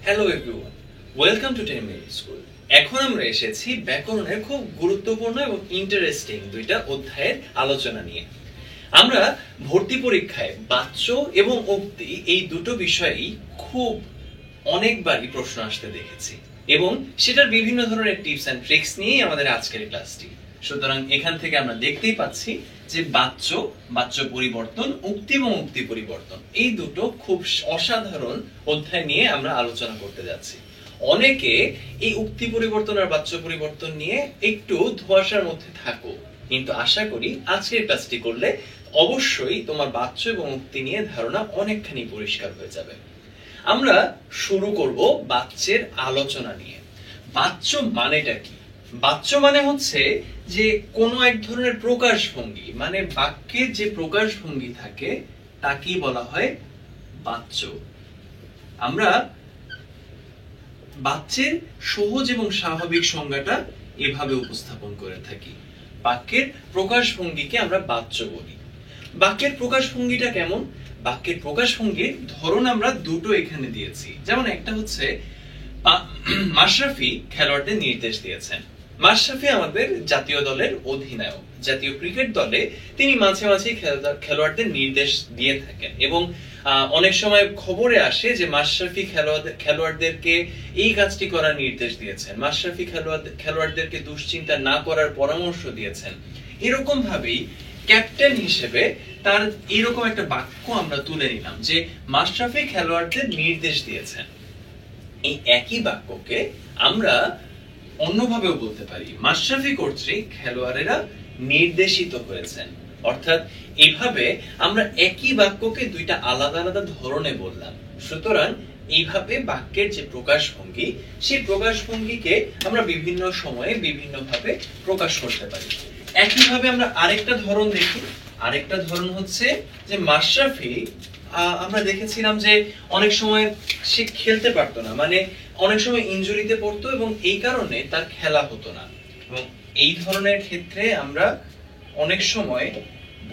Hello everyone, welcome to 10 minute school. এখন আমরা এসেছি ব্যাকরণের খুব গুরুত্বপূর্ণ এবং ইন্টারেস্টিং দুইটা অধ্যায়ের আলোচনা নিয়ে। আমরা ভর্তি পরীক্ষায় বাচ্য এবং উক্তি এই দুটো বিষয়েই খুব অনেকবারই প্রশ্ন আসতে দেখেছি এবং সেটার বিভিন্ন ধরনের টিপস এন্ড ট্রিক্স নিয়েই আমাদের আজকের ক্লাসটি। সুতরাং এখান থেকে আমরা দেখতেই পাচ্ছি যে বাচ্য পরিবর্তন, উক্তি এবং উক্তি পরিবর্তন এই দুটো খুব অসাধারণ অধ্যায় নিয়ে আমরা আলোচনা করতে যাচ্ছি। অনেকে এই উক্তি পরিবর্তন আর বাচ্য পরিবর্তন নিয়ে একটু ধোঁয়াশার মধ্যে থাকো, কিন্তু আশা করি আজকের ক্লাসটি করলে অবশ্যই তোমার বাচ্য এবং উক্তি নিয়ে ধারণা অনেকখানি পরিষ্কার হয়ে যাবে। আমরা শুরু করব বাচ্যের আলোচনা নিয়ে। বাচ্য মানেটা কি? বাচ্য মানে হচ্ছে যে কোনো এক ধরনের প্রকাশভঙ্গি, মানে বাক্যে যে প্রকাশভঙ্গি থাকে তাকেই বলা হয় বাচ্য। আমরা বাচ্যের সহজ এবং স্বাভাবিক সংজ্ঞাটা এভাবে উপস্থাপন করে থাকি। বাক্যের প্রকাশভঙ্গিকে আমরা বাচ্য বলি। বাক্যের প্রকাশভঙ্গিটা কেমন? বাক্যের প্রকাশভঙ্গির ধরন আমরা দুটো এখানে দিয়েছি। যেমন একটা হচ্ছে মাশরাফি খেলোয়াড়দের নির্দেশ দিয়েছেন। মাশরাফি আমাদের জাতীয় দলের অধিনায়ক। জাতীয় ক্রিকেট দলে তিনি মাঝে মাঝে খেলোয়াড়দের নির্দেশ দিয়ে থাকেন এবং অনেক সময় খবরে আসে যে মাশরাফি খেলোয়াড়দেরকে এই কাজটি করার নির্দেশ দিয়েছেন, মাশরাফি খেলোয়াড়দেরকে দুশ্চিন্তা না করার পরামর্শ দিয়েছেন। এরকম ভাবেই ক্যাপ্টেন হিসেবে তার এরকম একটা বাক্য আমরা তুলে নিলাম যে মাশরাফি খেলোয়াড়দের নির্দেশ দিয়েছেন। এই একই বাক্যকে আমরা অন্যভাবেও বলতে পারি, মাশরাফি কর্তৃক খেলোয়াড়েরা নির্দেশিত হয়েছেন। অর্থাৎ এইভাবে আমরা একই বাক্যকে দুইটা আলাদা আলাদা ধরনে বললাম। সুতরাং এইভাবে বাক্যের যে প্রকাশভঙ্গি, সেই প্রকাশভঙ্গিকে আমরা বিভিন্ন সময়ে বিভিন্ন ভাবে প্রকাশ করতে পারি। একইভাবে আমরা আরেকটা ধরন দেখি। আরেকটা ধরন হচ্ছে যে মাশরাফি, আমরা দেখেছিলাম যে অনেক সময় সে খেলতে পারতো না, মানে অনেক সময় ইনজুরিতে পড়তো এবং এই কারণে তার খেলা হতো না। এবং এই ধরনের ক্ষেত্রে আমরা অনেক সময়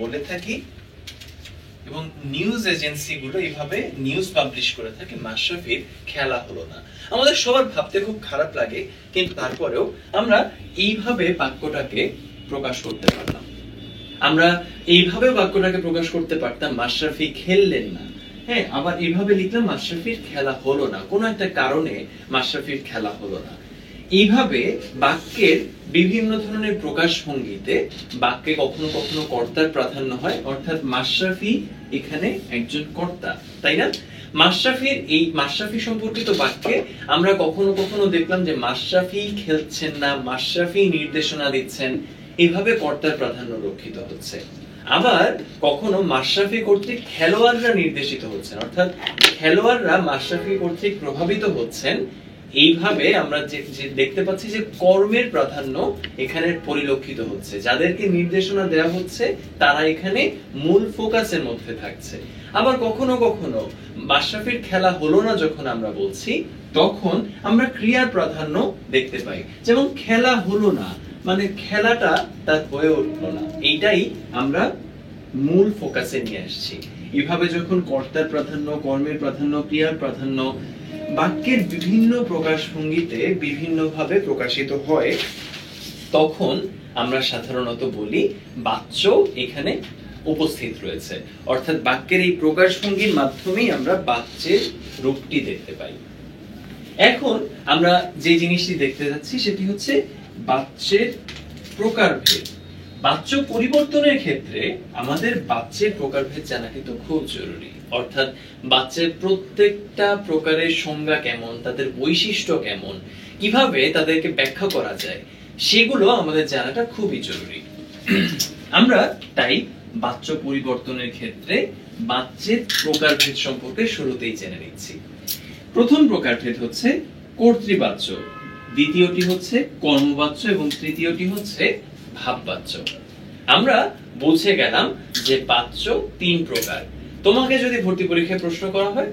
বলে থাকি এবং নিউজ এজেন্সিগুলো এইভাবে নিউজ পাবলিশ করে থাকে, মাশরাফির খেলা হলো না। আমাদের সবার ভাবতে খুব খারাপ লাগে, কিন্তু তারপরেও আমরা এইভাবে বাক্যটাকে প্রকাশ করতে পারলাম। আমরা এইভাবে বাক্যটাকে প্রকাশ করতে পারতাম, মাশরাফি খেললেন না। হ্যাঁ, আবার এইভাবে লিখলাম মাশরাফির খেলা হলো না, কোনো একটা কারণে মাশরাফির খেলা হলো না। এইভাবে বাক্যের বিভিন্ন ধরনের প্রকাশভঙ্গিতে বাক্যে কখনো কখনো কর্তার প্রাধান্য হয়, অর্থাৎ মাশরাফি এখানে একজন কর্তা, তাই না? মাশরাফি সম্পর্কিত বাক্যে আমরা কখনো কখনো দেখলাম যে মাশরাফি খেলছেন না, মাশরাফি নির্দেশনা দিচ্ছেন, এইভাবে কর্তার প্রাধান্য রক্ষিত হচ্ছে। আবার কখনো মাশরাফি কর্তৃক খেলোয়াড়রা নির্দেশিত হচ্ছেন, অর্থাৎ খেলোয়াড়রা মাশরাফি কর্তৃক প্রভাবিত হচ্ছেন। এইভাবে আমরা যে দেখতে পাচ্ছি যে কর্মের প্রাধান্য এখানে পরিলক্ষিত হচ্ছে। যাদেরকে নির্দেশনা দেওয়া হচ্ছে তারা এখানে মূল ফোকাসের মধ্যে থাকছে। আবার কখনো কখনো মাশরাফির খেলা হলো না যখন আমরা বলছি, তখন আমরা ক্রিয়ার প্রাধান্য দেখতে পাই। যেমন খেলা হলো না মানে খেলাটা তার হয়ে উঠলো না, এইটাই আমরা মূল ফোকাসে নিয়ে আসছি। এভাবে যখন কর্তার প্রাধান্য, কর্মের প্রাধান্য, ক্রিয়ার প্রাধান্য বাক্যের বিভিন্ন প্রকাশভঙ্গিতে বিভিন্নভাবে প্রকাশিত হয়, তখন আমরা সাধারণত বলি বাচ্য এখানে উপস্থিত রয়েছে। অর্থাৎ বাক্যের এই প্রকাশভঙ্গির মাধ্যমেই আমরা বাচ্যের রূপটি দেখতে পাই। এখন আমরা যে জিনিসটি দেখতে যাচ্ছি সেটি হচ্ছে বাচ্যের প্রকারভেদ। বাচ্য পরিবর্তনের ক্ষেত্রে আমাদের বাচ্যের প্রকারভেদ জানা কিন্তু খুব জরুরি। অর্থাৎ বাচ্যের প্রত্যেকটা প্রকারের সংজ্ঞা কেমন, তাদের বৈশিষ্ট্য কেমন, কিভাবে তাদেরকে ব্যাখ্যা করা যায়, সেগুলো আমাদের জানাটা খুবই জরুরি। আমরা তাই বাচ্য পরিবর্তনের ক্ষেত্রে বাচ্যের প্রকারভেদ সম্পর্কে শুরুতেই জেনে নিচ্ছি। প্রথম প্রকারভেদ হচ্ছে কর্তৃবাচ্য, দ্বিতীয়টি হচ্ছে কর্মবাচ্য এবং তৃতীয়টি হচ্ছে ভাববাচ্য। আমরা বুঝে গেলাম যে বাচ্য তিন প্রকার। তোমাকে যদি ভর্তি পরীক্ষায় প্রশ্ন করা হয়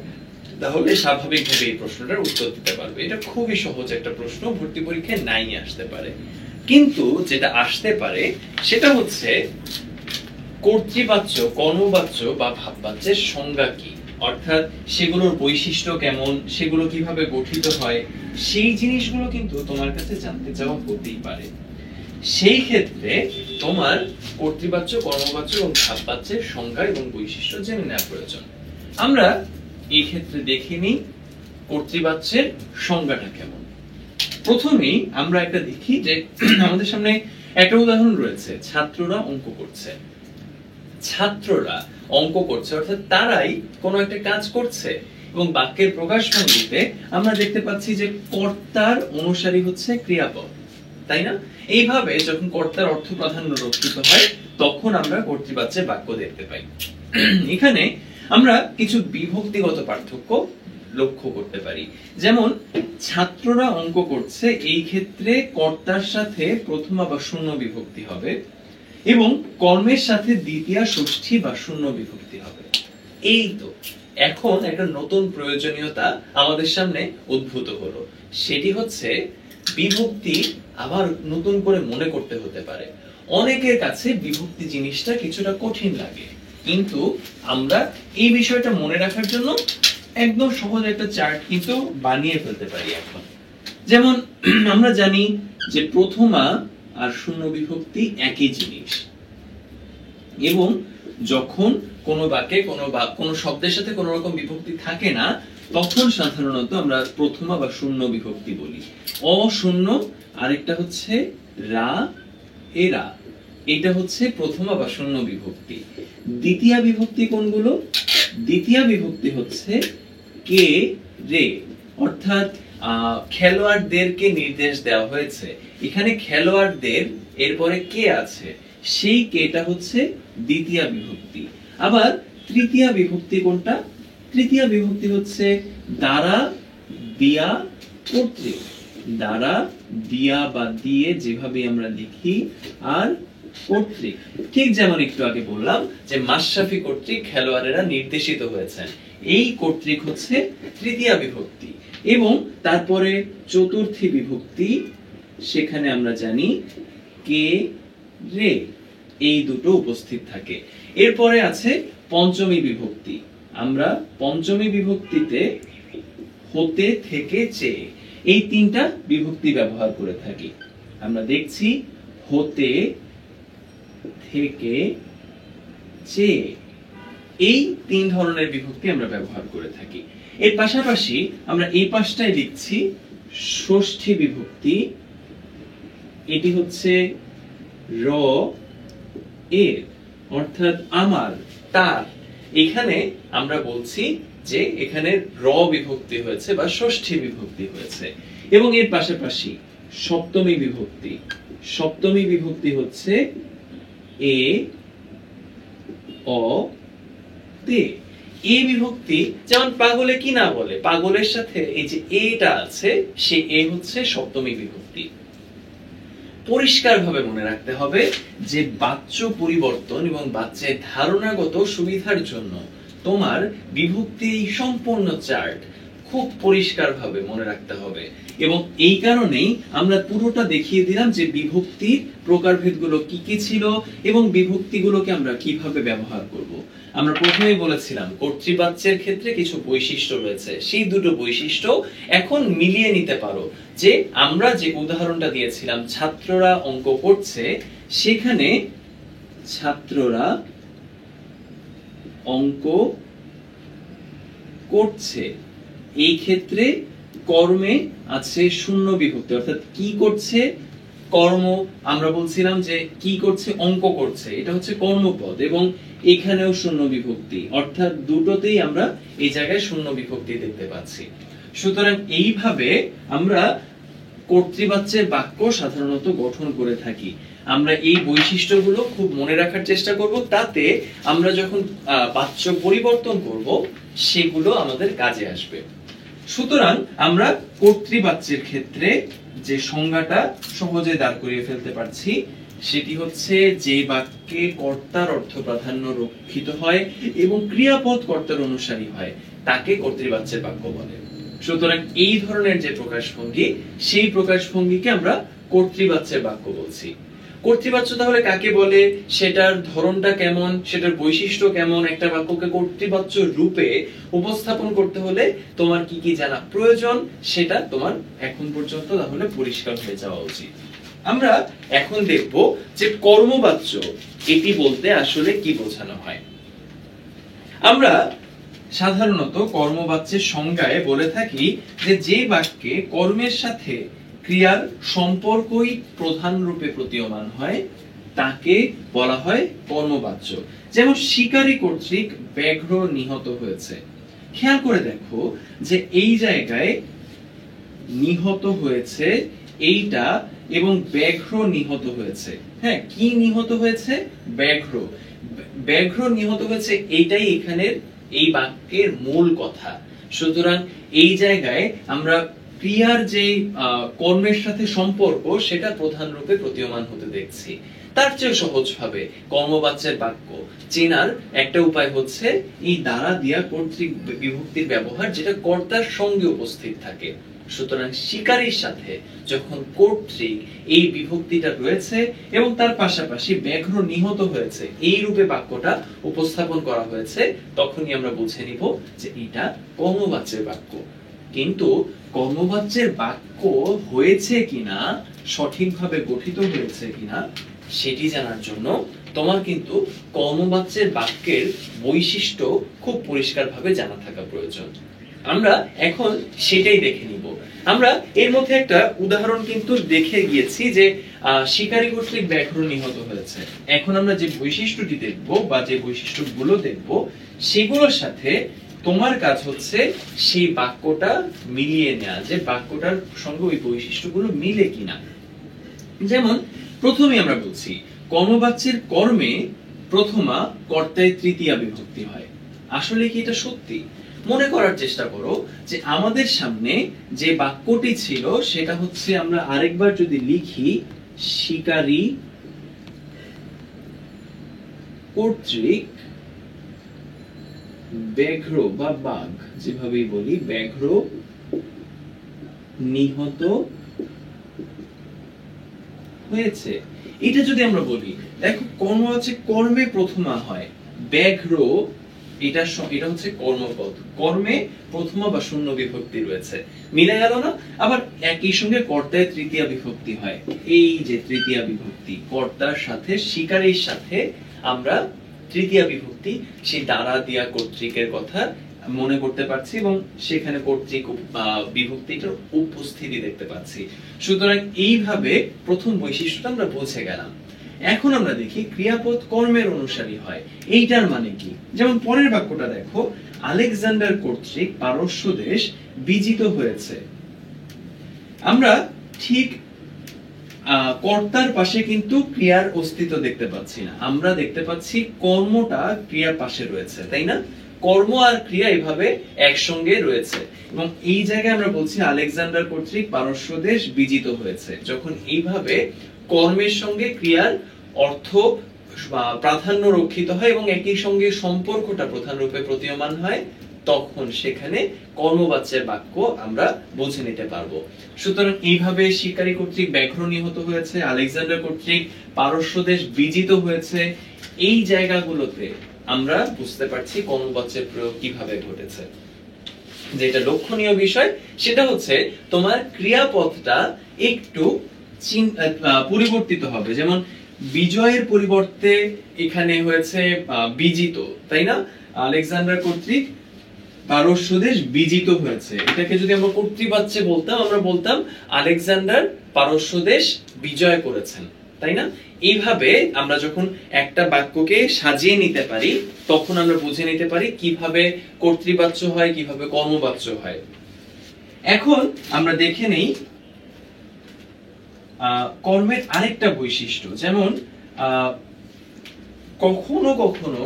তাহলে স্বাভাবিকভাবে এই প্রশ্নটার উত্তর দিতে পারবে। এটা খুবই সহজ একটা প্রশ্ন, ভর্তি পরীক্ষায় নাই আসতে পারে। কিন্তু যেটা আসতে পারে সেটা হচ্ছে কর্তৃবাচ্য, কর্মবাচ্য বা ভাববাচ্যের সংজ্ঞা কি, অর্থাৎ সেগুলোর বৈশিষ্ট্য কেমন, সেগুলো কিভাবে গঠিত হয়, সেই জিনিসগুলো কিন্তু তোমার কাছে জানতে চাওয়া হতেই পারে। সেই ক্ষেত্রে তোমার কর্তৃবাচ্য, কর্মবাচ্য এবং ভাববাচ্যের সংজ্ঞা এবং বৈশিষ্ট্য জেনে নেওয়া প্রয়োজন। আমরা এই ক্ষেত্রে দেখে নিই কর্তৃবাচ্যের সংজ্ঞাটা কেমন। প্রথমেই আমরা একটা দেখি যে আমাদের সামনে একটা উদাহরণ রয়েছে, ছাত্ররা অঙ্ক করছে। ছাত্ররা অঙ্ক করছে অর্থাৎ তারাই কোনো একটা কাজ করছে, এবং বাক্যের প্রকাশভঙ্গিতে আমরা দেখতে পাচ্ছি যে কর্তার অনুসারী হচ্ছে ক্রিয়াপদ, তাই না? এইভাবে যখন কর্তার অর্থ প্রাধান্য রক্ষিত হয় তখন আমরা কর্তৃবাচ্যের বাক্য দেখতে পাই। এখানে আমরা কিছু বিভক্তিগত পার্থক্য লক্ষ্য করতে পারি। যেমন ছাত্ররা অঙ্ক করছে, এই ক্ষেত্রে কর্তার সাথে প্রথমা বা শূন্য বিভক্তি হবে এবং কর্মের সাথে দ্বিতীয়া, ষষ্ঠী বা শূন্য বিভক্তি হবে। এই তো এখন একটা নতুন প্রয়োজনীয়তা আমাদের সামনে উদ্ভূত হলো, সেটি হচ্ছে বিভক্তি আবার নতুন করে মনে করতে হতে পারে। অনেকের কাছে বিভক্তি জিনিসটা কিছুটা কঠিন লাগে, কিন্তু আমরা এই বিষয়টা মনে রাখার জন্য একদম সহজ একটা চার্ট কিন্তু বানিয়ে ফেলতে পারি এখন। যেমন আমরা জানি যে প্রথমা আর শূন্য বিভক্তি একই জিনিস, এবং যখন কোনো বাক্যে কোনো শব্দের সাথে কোনো রকম বিভক্তি থাকে না তখন সাধারণত আমরা প্রথমা বা শূন্য বিভক্তি বলি। অশূন্য আরেকটা হচ্ছে রা, এরা, এটা হচ্ছে প্রথমা বা শূন্য বিভক্তি। দ্বিতীয় বিভক্তি কোনগুলো? দ্বিতীয় বিভক্তি হচ্ছে কে, রে, অর্থাৎ খেলোয়াড়দেরকে নির্দেশ দেওয়া হয়েছে, এখানে খেলোয়াড়দের এরপরে কে আছে, সেই কেটা হচ্ছে দ্বিতীয় বিভক্তি। আবার তৃতীয় বিভক্তি কোনটা? তৃতীয় বিভক্তি হচ্ছে দ্বারা, দিয়া, কর্তৃক। দ্বারা, দিয়া বা দিয়ে যেভাবে আমরা লিখি, আর কর্তৃক, ঠিক যেমন একটু আগে বললাম যে মাশরাফি কর্তৃক খেলোয়াড়েরা নির্দেশিত হয়েছেন, এই কর্তৃক হচ্ছে তৃতীয় বিভক্তি। এবং তারপরে চতুর্থী বিভক্তি, সেখানে আমরা জানি কে, রে, এই দুটো উপস্থিত থাকে। এরপরে আছে পঞ্চমী বিভক্তি। আমরা পঞ্চমী বিভক্তিতে হতে, থেকে, চেয়ে, এই তিনটা বিভক্তি ব্যবহার করে থাকি। আমরা দেখছি হতে, থেকে, চেয়ে, এই তিন ধরনের বিভক্তি আমরা ব্যবহার করে থাকি। এর পাশাপাশি আমরা এই পাশটায় লিখছি ষষ্ঠী বিভক্তি, এটি হচ্ছে র, এর, অর্থাৎ আমার, তার। এখানে আমরা বলছি যে এখানে র বিভক্তি হয়েছে বা ষষ্ঠী বিভক্তি হয়েছে। এবং এর পাশাপাশি সপ্তমী বিভক্তি, সপ্তমী বিভক্তি হচ্ছে এ, অ, তে। এই বিভক্তি যেমন পাগলে কি না বলে, পাগলের সাথে এই যে এটা আছে, সে এ হচ্ছে সপ্তমী বিভক্তি। পরিষ্কারভাবে মনে রাখতে হবে যে বাচ্য পরিবর্তন এবং বাচ্চার ধারণাগত সুবিধার জন্য তোমার বিভক্তি সম্পূর্ণ চার্ট খুব পরিষ্কারভাবে মনে রাখতে হবে। এবং এই কারণেই আমরা পুরোটা দেখিয়ে দিলাম যে বিভক্তির প্রকারভেদগুলো কি কি ছিল এবং বিভক্তিগুলোকে আমরা কিভাবে ব্যবহার করব। আমরা প্রথমেই বলেছিলাম কর্তৃবাচ্যের ক্ষেত্রে কিছু বৈশিষ্ট্য রয়েছে, সেই দুটো বৈশিষ্ট্য এখন মিলিয়ে নিতে পারো। যে আমরা যে উদাহরণটা দিয়েছিলাম ছাত্ররা অঙ্ক করছে, সেখানে ছাত্ররা অঙ্ক করছে, এই ক্ষেত্রে কর্মে আছে শূন্য বিভক্তি, অর্থাৎ কি করছে, কর্ম। আমরা বলছিলাম যে কি করছে, অঙ্ক করছে, এটা হচ্ছে কর্মপদ, এবং এখানেও শূন্য বিভক্তি, অর্থাৎ দুটোতেই আমরা এই জায়গায় শূন্য বিভক্তি দেখতে পাচ্ছি। সুতরাং এইভাবে আমরা কর্তৃবাচ্যের বাক্য সাধারণত গঠন করে থাকি। আমরা এই বৈশিষ্ট্যগুলো খুব মনে রাখার চেষ্টা করব, তাতে আমরা যখন বাচ্য পরিবর্তন করব সেগুলো আমাদের কাজে আসবে। সুতরাং আমরা কর্তৃবাচ্যের ক্ষেত্রে যে সংজ্ঞাটা সহজে দাঁড় করিয়ে ফেলতে পারছি সেটি হচ্ছে যে বাক্যে কর্তার অর্থ প্রাধান্য রক্ষিত হয় এবং ক্রিয়াপদ কর্তার অনুসারী হয় তাকে কর্তৃবাচ্যের বাক্য বলে। সুতরাং এই ধরনের যে প্রকাশভঙ্গি, সেই প্রকাশভঙ্গিকে আমরা কর্তৃবাচ্যের বাক্য বলছি। কর্তৃবাচ্য তাহলে কাকে বলে, সেটার ধরনটা কেমন, সেটার বৈশিষ্ট্য কেমন, একটা বাক্যকে কর্তৃবাচ্য রূপে উপস্থাপন করতে হলে তোমার কি কি জানা প্রয়োজন, সেটা তোমার এখন পর্যন্ত তাহলে পরিষ্কার হয়ে যাওয়া উচিত। আমরা এখন দেখব যে কর্মবাচ্য এটি বলতে আসলে কি বোঝানো হয়। আমরা সাধারণত কর্মবাচ্যের সংজ্ঞায় বলে থাকি যে বাক্যে কর্মের সাথে ক্রিয়ার সম্পর্কই প্রধান রূপে প্রতীয়মান হয় তাকে বলা হয় কর্মবাচ্য। যেমন শিকারী কর্তৃক ব্যাঘ্র নিহত হয়েছে। খেয়াল করে দেখো যে এই জায়গায় নিহত হয়েছে এইটা এবং ব্যাঘ্র নিহত হয়েছে। হ্যাঁ, কি নিহত হয়েছে? ব্যাঘ্র। ব্যাঘ্র নিহত হয়েছে, এইটাই এখানের এই বাক্যের মূল কথা। সুতরাং এই জায়গায় আমরা ক্রিয়ার যে কর্মের সাথে সম্পর্ক সেটা প্রধান রূপে প্রতীয়মান হতে দেখছি। তার চেয়ে সহজভাবে কর্মবাচ্যের বাক্য চেনার একটা উপায় হচ্ছে এই দ্বারা দিয়া কর্তৃক বিভক্তির ব্যবহার, যেটা কর্তার সঙ্গে উপস্থিত থাকে। সুতরাং শিকারীর সাথে যখন কর্তৃক এই বিভক্তিটা রয়েছে এবং তার পাশাপাশি ব্যাঘ্র নিহত হয়েছে এই রূপে বাক্যটা উপস্থাপন করা হয়েছে, তখনই আমরা বুঝে নিব যে এটা কর্মবাচ্যের বাক্য। কিন্তু কর্মবাচ্যের বাক্য হয়েছে কিনা, সঠিকভাবে গঠিত হয়েছে কিনা সেটি জানার জন্য তোমার কিন্তু কর্মবাচ্যের বাক্যের বৈশিষ্ট্য খুব পরিষ্কারভাবে জানা থাকা প্রয়োজন। আমরা এখন সেটাই দেখে নিব। আমরা এর মধ্যে একটা উদাহরণ কিন্তু দেখে গিয়েছি যে শিকারী কর্তৃক ব্যাঘ্র নিহত হয়েছে। এখন আমরা যে বৈশিষ্ট্যটি দেখব বা যে বৈশিষ্ট্যগুলো দেখব সেগুলোর সাথে তোমার কাজ হচ্ছে সেই বাক্যটা মিলিয়ে নেওয়া, যে বাক্যটার সঙ্গে ওই বৈশিষ্ট্যগুলো মিলে কিনা। যেমন প্রথমে আমরা বলছি কর্মবাচ্যের কর্মে প্রথমা কর্তায় তৃতীয়া বিভক্তি হয়। আসলে কি এটা সত্যি? মনে করার চেষ্টা করো যে আমাদের সামনে যে বাক্যটি ছিল সেটা হচ্ছে, আমরা আরেকবার যদি লিখি, শিকারী কর্তৃক ব্যাঘ্র বা বাঘ, যেভাবেই বলি, ব্যাঘ্র নিহত হয়েছে। এটা যদি আমরা বলি, দেখো কর্ম হচ্ছে কর্মে প্রথমা হয়, ব্যাঘ্র এটা হচ্ছে কর্মপদ, কর্মে প্রথমা বা শূন্য বিভক্তি রয়েছে, মিলে গেল না? আবার একই সঙ্গে কর্তায় তৃতীয়া বিভক্তি হয়। এই যে তৃতীয়া বিভক্তি, কর্তার সাথে শিকারীর সাথে আমরা তৃতীয়া বিভক্তি সেই দ্বারা দিয়া কর্তৃকের কথা মনে করতে পারছি এবং সেখানে কর্তৃক বিভক্তিটার উপস্থিতি দেখতে পাচ্ছি। সুতরাং এইভাবে প্রথম বৈশিষ্ট্যটা আমরা বুঝে গেলাম। এখন আমরা দেখি ক্রিয়াপদ কর্মের অনুসারী হয়, এইটার মানে কি। যেমন পরের বাক্যটা দেখো, আলেকজান্ডার কর্তৃক পারস্য দেশ বিজিত হয়েছে। আমরা ঠিক কর্তার পাশে কিন্তু ক্রিয়ার অস্তিত্ব দেখতে পাচ্ছি না, আমরা দেখতে পাচ্ছি কর্মটা ক্রিয়ার পাশে রয়েছে, তাই না? কর্ম আর ক্রিয়া এভাবে একসঙ্গে রয়েছে এবং এই জায়গায় আমরা বলছি আলেকজান্ডার কর্তৃক পারস্য দেশ বিজিত হয়েছে। যখন এইভাবে কর্মের সঙ্গে ক্রিয়ার অর্থ প্রাধান্য রক্ষিত হয় এবং একই সঙ্গে সম্পর্কটা প্রধান রূপে প্রতীয়মান হয়, তখন সেখানে কর্মবাচ্যের বাক্য আমরা বুঝে নিতে পারবো। সুতরাং এইভাবে শিকারী কর্তৃক ব্যাঘ্র নিহত হয়েছে, আলেকজান্ডার কর্তৃক পারস্য দেশ বিজিত হয়েছে, এই জায়গাগুলোতে আমরা বুঝতে পারছি কর্মবাচ্যের প্রয়োগ কিভাবে ঘটেছে। যেটা লক্ষণীয় বিষয় সেটা হচ্ছে তোমার ক্রিয়াপদটা একটু পরিবর্তিত হবে। যেমন বিজয়ের পরিবর্তে এখানে হয়েছে বিজিত, তাই না? আলেকজান্ডার কর্তৃক পারস্য দেশ বিজিত হয়েছে, এটাকে যদি আমরা কর্তৃবাচ্যে বলতাম, আমরা বলতাম আলেকজান্ডার পারস্য দেশ বিজয় করেছেন, তাই না? এইভাবে আমরা যখন একটা বাক্যকে সাজিয়ে নিতে পারি তখন আমরা বুঝে নিতে পারি কিভাবে কর্তৃবাচ্য হয়, কিভাবে কর্মবাচ্য হয়। এখন আমরা দেখে নেই কর্মের আরেকটা বৈশিষ্ট্য। যেমন কখনো কখনো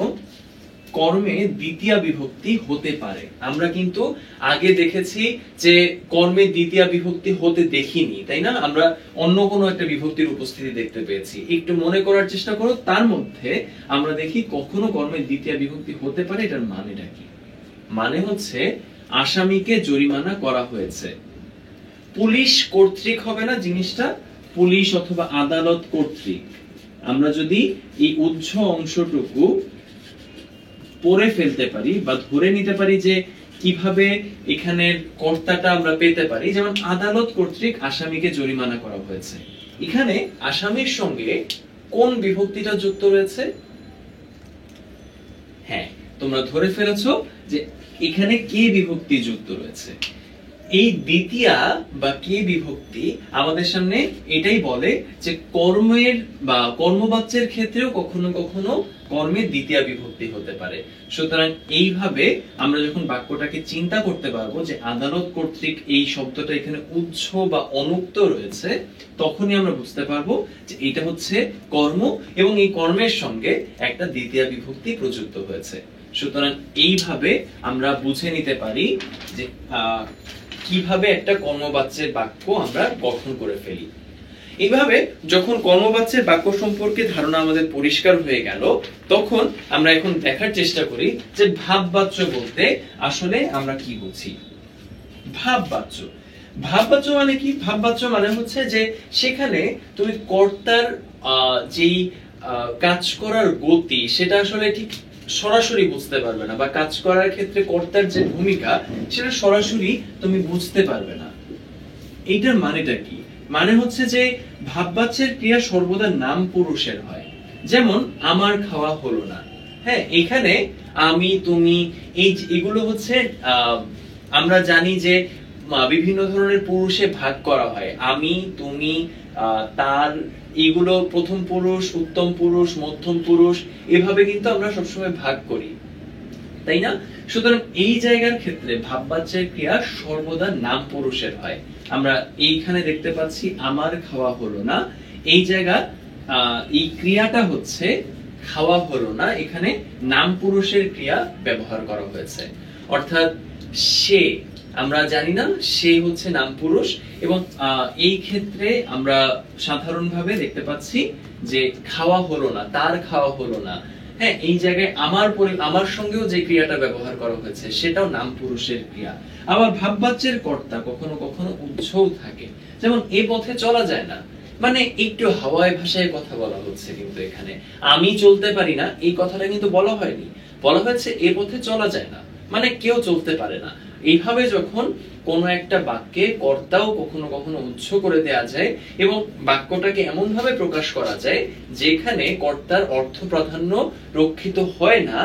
কর্মে দ্বিতীয় বিভক্তি হতে পারে। আমরা কিন্তু আগে দেখেছি যে কর্মে দ্বিতীয় বিভক্তি হতে দেখিনি, তাই না? আমরা অন্য কোনো একটা বিভক্তির উপস্থিতি দেখতে পেয়েছি। একটু মনে করার চেষ্টা করো, তার মধ্যে আমরা দেখি কখনো কর্মে দ্বিতীয় বিভক্তি হতে পারে। এটার মানেটা কি? মানে হচ্ছে আসামিকে জরিমানা করা হয়েছে। পুলিশ কর্তৃক হবে না জিনিসটা, পুলিশ অথবা আদালত কর্তৃক, আমরা যদি এই উৎস অংশটুকু পড়ে ফেলতে পারি বা ধরে নিতে পারি যে কিভাবে এখানের কর্তাটা আমরা পেতে পারি, যেমন আদালত কর্তৃক আসামিকে জরিমানা করা হয়েছে, এখানে আসামির সঙ্গে কোন বিভক্তিটা যুক্ত রয়েছে? হ্যাঁ, তোমরা ধরে ফেলেছো যে এখানে কে বিভক্তি যুক্ত রয়েছে। এই দ্বিতীয়া বা কে বিভক্তি আমাদের সামনে এটাই বলে যে কর্মের বা কর্মবাচ্যের ক্ষেত্রেও কখনো কখনো কর্মের দ্বিতীয়া বিভক্তি হতে পারে। সুতরাং এইভাবে আমরা যখন বাক্যটাকে চিন্তা করতে পারবো যে আদালত কর্তৃক এই শব্দটা এখানে উৎস বা অনুক্ত রয়েছে, তখনই আমরা বুঝতে পারবো যে এটা হচ্ছে কর্ম এবং এই কর্মের সঙ্গে একটা দ্বিতীয়া বিভক্তি প্রযুক্ত হয়েছে। সুতরাং এইভাবে আমরা বুঝে নিতে পারি যে কিভাবে একটা কর্মবাচ্যের বাক্য আমরা গঠন করে ফেলি। এইভাবে যখন কর্মবাচ্যের বাক্য সম্পর্কে ধারণা আমাদের পরিষ্কার হয়ে গেল, তখন আমরা এখন দেখার চেষ্টা করি যে ভাববাচ্য বলতে আসলে আমরা কি বুঝি। ভাববাচ্য, ভাববাচ্য মানে কি? ভাববাচ্য মানে হচ্ছে যে সেখানে তুমি কর্তার যেই কাজ করার গতি সেটা আসলে ঠিক সরাসরি বুঝতে পারবে না, বা কাজ করার ক্ষেত্রে কর্তার যে ভূমিকা সেটা সরাসরি তুমি বুঝতে পারবে না। এইটার মানেটা কি? মানে হচ্ছে যে ভাববাচ্যের ক্রিয়া সর্বদা নাম পুরুষের হয়। যেমন আমার খাওয়া হলো না। হ্যাঁ, এখানে আমি, তুমি, এগুলো হচ্ছে আমরা জানি যে বিভিন্ন ধরনের পুরুষে ভাগ করা হয়। আমি, তুমি, তার, এগুলো প্রথম পুরুষ, উত্তম পুরুষ, মধ্যম পুরুষ, এভাবে কিন্তু আমরা সবসময় ভাগ করি, তাই না? সুতরাং এই জায়গার ক্ষেত্রে ভাববাচ্যের ক্রিয়া সর্বদা নাম পুরুষের হয়। আমরা এইখানে দেখতে পাচ্ছি আমার খাওয়া হলো না, এই জায়গা এই ক্রিয়াটা হচ্ছে খাওয়া হলো না, এখানে নাম পুরুষের ক্রিয়া ব্যবহার করা হয়েছে। অর্থাৎ সে, আমরা জানি না সে হচ্ছে নাম পুরুষ, এবং এই ক্ষেত্রে আমরা সাধারণভাবে দেখতে পাচ্ছি যে খাওয়া হলো না, তার খাওয়া হলো না। হ্যাঁ, এই জায়গায় আমার সঙ্গেও যে ক্রিয়াটা ব্যবহার করা হয়েছে সেটাও নাম পুরুষের ক্রিয়া। আবার ভাববাচ্যের কর্তা কখনো কখনো উৎসও থাকে, যেমন এ পথে চলা যায় না, মানে একটু হাওয়ায় ভাষায় কথা বলা হচ্ছে, কিন্তু এখানে আমি চলতে পারি না এই কথাটা কিন্তু বলা হয়নি, বলা হয়েছে এ পথে চলা যায় না, মানে কেউ চলতে পারে না। এইভাবে যখন কোন একটা বাক্যে কর্তাও কখনো কখনো উৎস করে দেয়া যায় এবং বাক্যটাকে এমন ভাবে প্রকাশ করা যায় যেখানে কর্তার অর্থ প্রাধান্য রক্ষিত হয় না,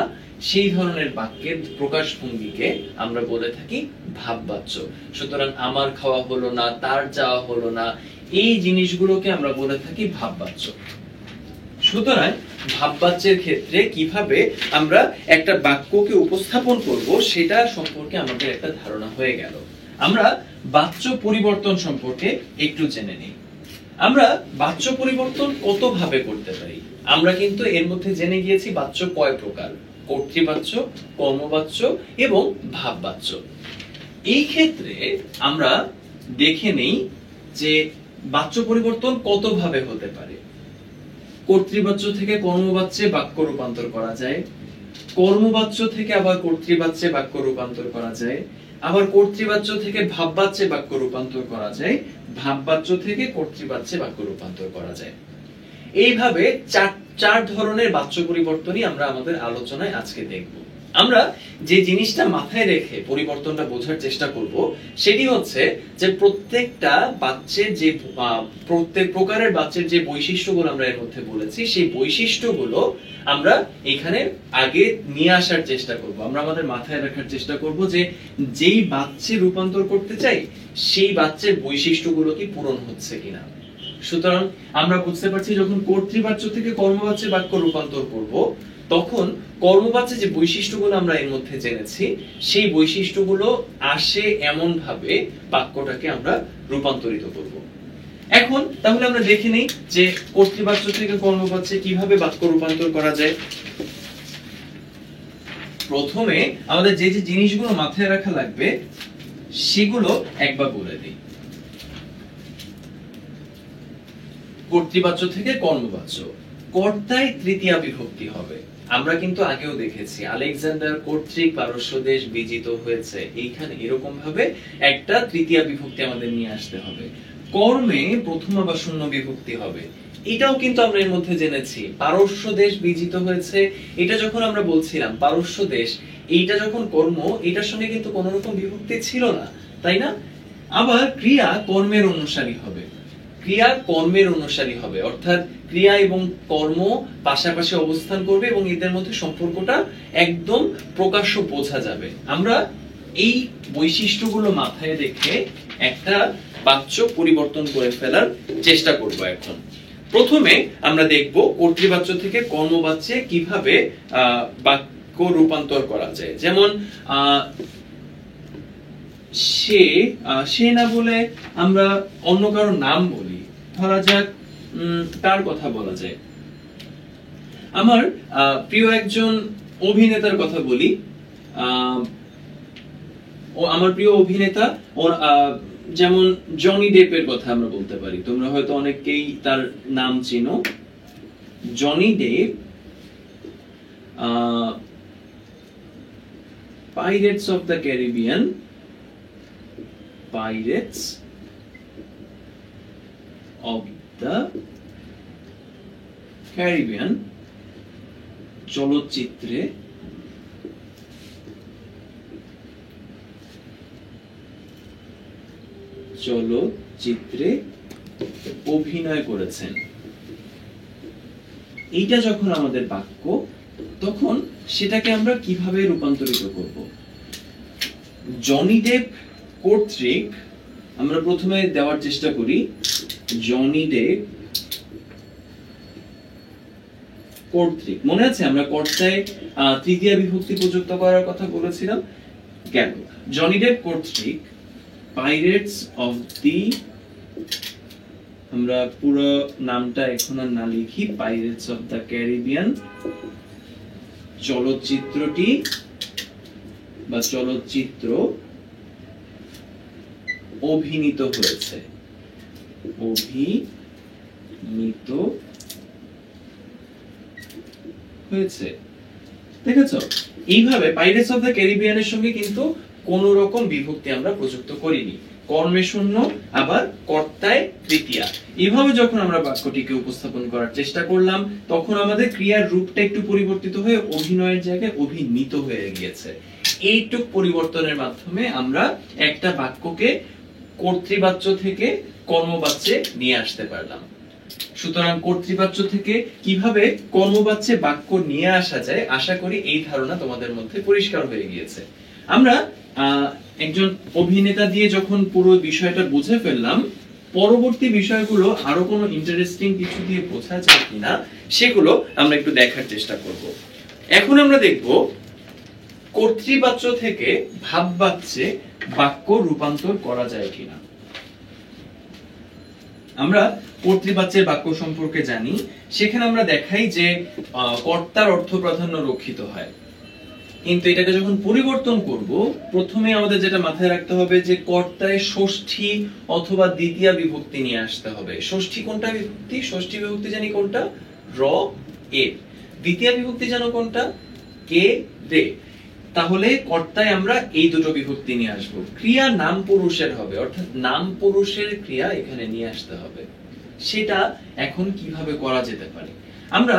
সেই ধরনের বাক্যের প্রকাশ ভঙ্গিকে আমরা বলে থাকি ভাববাচ্য। সুতরাং আমার খাওয়া হলো না, তার যাওয়া হলো না, এই জিনিসগুলোকে আমরা বলে থাকি ভাববাচ্য। সুতরাং ভাববাচ্যের ক্ষেত্রে কিভাবে আমরা একটা বাক্যকে উপস্থাপন করব সেটা সম্পর্কে আমাদের একটা ধারণা হয়ে গেল। আমরা বাচ্য পরিবর্তন সম্পর্কে একটু জেনে নিই। আমরা বাচ্য পরিবর্তন কত ভাবে করতে পারি? আমরা কিন্তু এর মধ্যে জেনে গিয়েছি বাচ্য কয় প্রকার: কর্তৃবাচ্য, কর্মবাচ্য এবং ভাববাচ্য। এই ক্ষেত্রে আমরা দেখে নেই যে বাচ্য পরিবর্তন কত ভাবে হতে পারে। কর্তৃবাচ্য থেকে কর্মবাচ্যে বাক্য রূপান্তর করা যায়, কর্মবাচ্য থেকে আবার কর্তৃবাচ্যে বাক্য রূপান্তর করা যায়, আবার কর্তৃবাচ্য থেকে ভাববাচ্যে বাক্য রূপান্তর করা যায়, ভাববাচ্য থেকে কর্তৃবাচ্যে বাক্য রূপান্তর করা যায়। এইভাবে চার ধরনের বাচ্য পরিবর্তনই আমরা আমাদের আলোচনায় আজকে দেখব। আমরা যে জিনিসটা মাথায় রেখে পরিবর্তনটা বোঝার চেষ্টা করব সেটি হচ্ছে যে প্রত্যেকটা বাচ্চের যে প্রত্যেক প্রকারের বাচ্চের যে বৈশিষ্ট্যগুলো আমরা এর মধ্যে বলেছি সেই বৈশিষ্ট্যগুলো আমরা এখানে আগে নিয়ে আসার চেষ্টা করব। আমরা আমাদের মাথায় রাখার চেষ্টা করব যে যেই বাচ্চে রূপান্তর করতে চাই সেই বাচ্চের বৈশিষ্ট্যগুলো কি পূরণ হচ্ছে কিনা। সুতরাং আমরা বুঝতে পারছি যখন কর্তৃবাচ্য থেকে কর্মবাচ্যে বাক্য রূপান্তর করব তখন কর্মবাচ্যে যে বৈশিষ্ট্যগুলো আমরা এর মধ্যে জেনেছি সেই বৈশিষ্ট্যগুলো আসে এমন ভাবে বাক্যটাকে আমরা রূপান্তরিত করব। এখন তাহলে আমরা দেখে নেই যে কর্তৃবাচ্য থেকে কর্মবাচ্যে কিভাবে বাক্য রূপান্তর করা যায়। প্রথমে আমাদের যে যে জিনিসগুলো মাথায় রাখা লাগবে সেগুলো একবার বলে দিই। কর্তৃবাচ্য থেকে কর্মবাচ্য, কর্তায় তৃতীয়া বিভক্তি হবে। আমরা কিন্তু আগেও দেখেছি আলেকজান্ডার কর্তৃক পারস্য দেশ বিজিত হয়েছে, এইখানে এরকম ভাবে একটা তৃতীয়া বিভক্তি আমাদের নিয়ে আসতে হবে। কর্মে প্রথম বা শূন্য বিভক্তি হবে, এটাও কিন্তু আমরা এর মধ্যে জেনেছি, পারস্য দেশ বিজিত হয়েছে। এটা যখন আমরা বলছিলাম পারস্য দেশ, এইটা যখন কর্ম, এটার সঙ্গে কিন্তু কোন রকম বিভক্তি ছিল না, তাই না? আবার ক্রিয়া কর্মের অনুসারী হবে, ক্রিয়া কর্মের অনুসারী হবে, অর্থাৎ ক্রিয়া এবং কর্ম পাশাপাশি অবস্থান করবে এবং এদের মধ্যে সম্পর্কটা একদম প্রকাশ্য বোঝা যাবে। আমরা এই বৈশিষ্ট্যগুলো মাথায় রেখে একটা বাক্য পরিবর্তন করে ফেলার চেষ্টা করব। এখন প্রথমে আমরা দেখব কর্তৃবাচ্য থেকে কর্মবাচ্যে কিভাবে বাক্য রূপান্তর করা যায়। যেমন সে না বলে আমরা অন্য কারো নাম বলি, ধরা যাক তার কথা বলা যায়। আমার প্রিয় একজন অভিনেতার কথা বলি, আমার প্রিয় অভিনেতা যেমন জনি ডেপের কথা আমরা বলতে পারি। তোমরা হয়তো অনেকেই তার নাম চিনো। Johnny Depp pirates of the Caribbean, pirates of the Caribbean চলচ্চিত্রে অভিনয় করেছেন। এইটা যখন আমাদের বাক্য, তখন সেটাকে আমরা কিভাবে রূপান্তরিত করব? জনি ডেপ কর্তৃক, আমরা প্রথমে দেওয়ার চেষ্টা করি জনি ডেপ কর্তৃক। মনে আছে আমরা কর্তায় তৃতীয়া বিভক্তি প্রযুক্ত করার কথা বলেছিলাম? গেল। জনি ডেপ কর্তৃক পাইরেটস অফ দি, আমরা পুরো নামটা এখন আর না লিখি, পাইরেটস অফ দ্য ক্যারিবিয়ান চলচ্চিত্রটি বা চলচ্চিত্র অভিনীত হয়েছে, অভিনীত হয়েছে। দেখেছো, এইভাবে পাইরেটস অফ দ্য ক্যারিবিয়ানের সঙ্গে কিন্তু কোন রকম বিভক্তি আমরা প্রযুক্ত করিনি। কর্মে শূন্য, আবার কর্তায় তৃতীয়া। এইভাবে যখন আমরা বাক্যটিকে উপস্থাপন করার চেষ্টা করলাম, তখন আমাদের ক্রিয়ার রূপটা একটু পরিবর্তিত হয়ে অভিনয়ের জায়গায় অভিনীত হয়ে গিয়েছে। এইটুক পরিবর্তনের মাধ্যমে আমরা একটা বাক্যকে কর্তৃবাচ্য থেকে কর্মবাচ্যে নিয়ে আসতে পারলাম। সুতরাং কর্তৃবাচ্য থেকে কিভাবে কর্মবাচ্যে বাক্য নিয়ে আসা যায়, আশা করি এই ধারণা তোমাদের মধ্যে পরিষ্কার হয়ে গিয়েছে। আমরা একজন অভিনেতা দিয়ে যখন পুরো বিষয়টা বুঝে ফেললাম, পরবর্তী বিষয়গুলো আরো কোনো ইন্টারেস্টিং কিছু দিয়ে বোঝা যায় কিনা সেগুলো আমরা একটু দেখার চেষ্টা করব। এখন আমরা দেখব কর্তৃবাচ্য থেকে ভাববাচ্যে বাক্য রূপান্তর করা যায় কিনা। আমরা কর্তৃবাচ্যের বাক্য সম্পর্কে জানি, সেখানে আমরা দেখাই যে কর্তার অর্থ প্রাধান্য রক্ষিত হয়। কিন্তু এটাকে যখন পরিবর্তন করব, প্রথমে আমাদের যেটা মাথায় রাখতে হবে যে কর্তায় ষষ্ঠী অথবা দ্বিতীয়া বিভক্তি নিয়ে আসতে হবে। ষষ্ঠী কোনটা বিভক্তি? ষষ্ঠী বিভক্তি জানি কোনটা? র এ। দ্বিতীয়া বিভক্তি জানো কোনটা? কে রে। তাহলে কর্তায় আমরা এই দুটো বিভক্তি নিয়ে আসব। ক্রিয়া নাম পুরুষের হবে, অর্থাৎ নাম পুরুষের ক্রিয়া এখানে নিয়ে আসতে হবে। সেটা এখন কিভাবে করা যেতে পারে? আমরা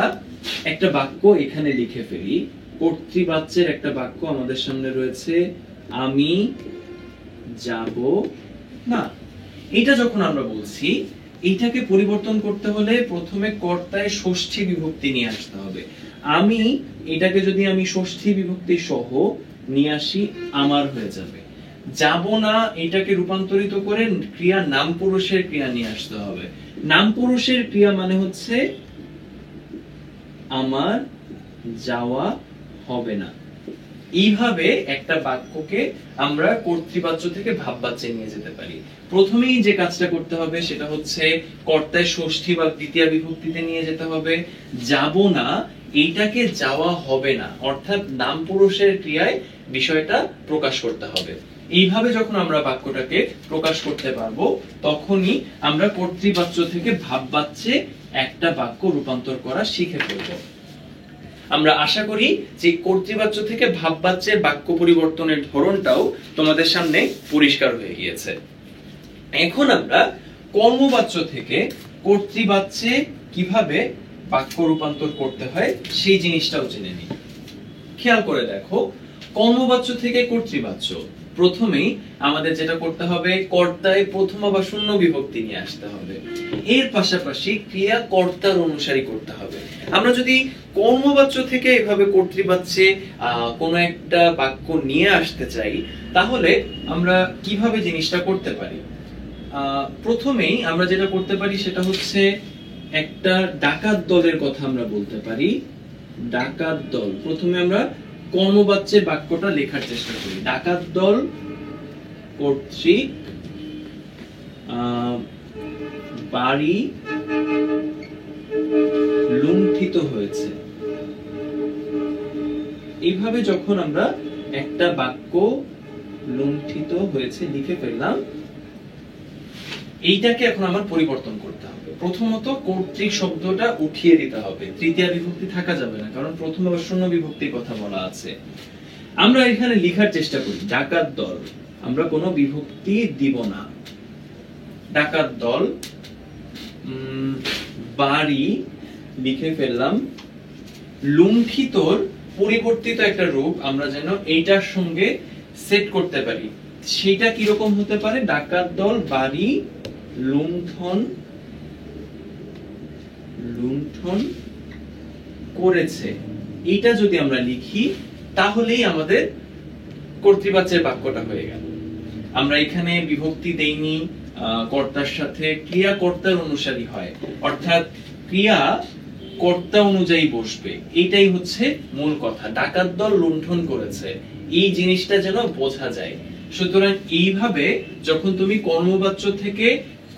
একটা বাক্য এখানে লিখে ফেলি। কর্তৃবাচ্যের একটা বাক্য আমাদের সামনে রয়েছে, আমি যাব না। এটা যখন আমরা বলছি, এইটাকে পরিবর্তন করতে হলে প্রথমে কর্তায় ষষ্ঠী বিভক্তি নিয়ে আসতে হবে। আমি, এটাকে যদি আমি ষষ্ঠী বিভক্তি সহ নিয়ে আসি, আমার হয়ে যাবে। যাব না, এটাকে রূপান্তরিত করে ক্রিয়া নাম পুরুষের ক্রিয়া নিয়ে আসতে হবে। নাম পুরুষের ক্রিয়া মানে হচ্ছে আমার যাওয়া হবে না। এইভাবে একটা বাক্যকে আমরা কর্তৃবাচ্য থেকে ভাববাচ্যে নিয়ে যেতে পারি। প্রথমেই যে কাজটা করতে হবে সেটা হচ্ছে কর্তায় ষষ্ঠী বা দ্বিতীয়া বিভক্তিতে নিয়ে যেতে হবে। যাব না, এইটাকে যাওয়া হবে না, অর্থাৎ নাম পুরুষের ক্রিয়ায় বিষয়টা প্রকাশ করতে হবে। এইভাবে যখন আমরা বাক্যটাকে প্রকাশ করতে পারবো, তখনই আমরা কর্তৃবাচ্য থেকে ভাববাচ্যে একটা বাক্য রূপান্তর করা শিখে ফেলবো। আমরা আশা করি যে কর্তৃবাচ্য থেকে ভাববাচ্যের বাক্য পরিবর্তনের ধরনটাও তোমাদের সামনে পরিষ্কার হয়ে গিয়েছে। এখন আমরা কর্মবাচ্য থেকে কর্তৃবাচ্যে কিভাবে বাক্য রূপান্তর করতে হয় সেই জিনিসটাও জেনে নিই। খেয়াল করে দেখো, কর্মবাচ্য থেকে কর্তৃবাচ্য, প্রথমেই আমাদের যেটা করতে হবে, কর্তায় প্রথমা বা শূন্য বিভক্তি নিয়ে আসতে হবে। এর পাশাপাশি ক্রিয়া কর্তার অনুসারী করতে হবে। আমরা যদি কর্মবাচ্য থেকে এভাবে কর্তৃবাচ্যে কোনো একটা বাক্য নিয়ে আসতে চাই, তাহলে আমরা কিভাবে জিনিসটা করতে পারি? প্রথমেই আমরা যেটা করতে পারি সেটা হচ্ছে একটা ডাকাত দলের কথা আমরা বলতে পারি। ডাকাত দল, প্রথমে আমরা কর্মবাচ্যের বাক্যটা লেখার চেষ্টা করি। ডাকাত দল কর্তৃক বাড়ি লুণ্ঠিত হয়েছে। এইভাবে যখন আমরা একটা বাক্য লুণ্ঠিত হয়েছে লিখে ফেললাম, এইটাকে এখন আমার পরিবর্তন করতে হবে। প্রথমত কর্তৃক শব্দটা উঠিয়ে দিতে হবে, তৃতীয় বিভক্তি থাকা যাবে না, কারণ প্রথম আবার শূন্য বিভক্তির কথা বলা আছে। আমরা এখানে লেখার চেষ্টা করি ডাকাত দল, আমরা কোনো বিভক্তি দিব না। ডাকাত দল বাড়ি লিখে ফেললাম। লুণ্ঠিতর পরিবর্তিত একটা রূপ আমরা যেন এইটার সঙ্গে সেট করতে পারি। সেটা কিরকম হতে পারে? ডাকাত দল বাড়ি লুণ্ঠন করেছে। এটা যদি আমরা লিখি তাহলেই আমাদের কর্তৃবাচ্যের বাক্যটা হয়ে গেল। আমরা এখানে বিভক্তি দেইনি, কর্তার সাথে ক্রিয়া কর্তার অনুসারী হয়, অর্থাৎ ক্রিয়া কর্তা অনুযায়ী বসবে। এটাই হচ্ছে মূল কথা। ডাকাত দল লুণ্ঠন করেছে, এই জিনিসটা যেন বোঝা যায়। সুতরাং এইভাবে যখন তুমি কর্মবাচ্য থেকে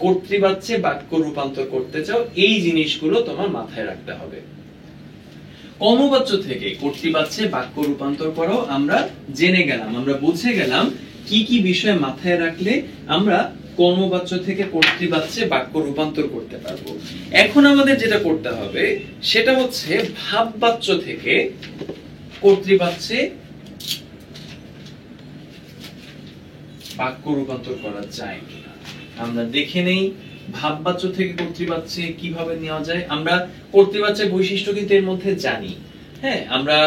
কর্তৃবাচ্যে বাক্য রূপান্তর করতে চাও, এই জিনিসগুলো তোমার মাথায় রাখতে হবে। কর্মবাচ্য থেকে কর্তৃবাচ্যে বাক্য রূপান্তর করো আমরা জেনে গেলাম, আমরা বুঝে গেলাম কি কি বিষয় মাথায় রাখলে আমরা কর্মবাচ্য থেকে কর্তৃবাচ্যে বাক্য রূপান্তর করতে পারবো। এখন আমাদের যেটা করতে হবে সেটা হচ্ছে ভাববাচ্য থেকে কর্তৃবাচ্যে বাক্য রূপান্তর করা যায় কিনা আমরা দেখে নেই। ভাববাচ্য থেকে কর্তৃবাচ্যে কিভাবে নেওয়া যায়? আমরা কর্তৃবাচ্যের বৈশিষ্ট্য কিন্তু এর মধ্যে জানি। হ্যাঁ, আমরা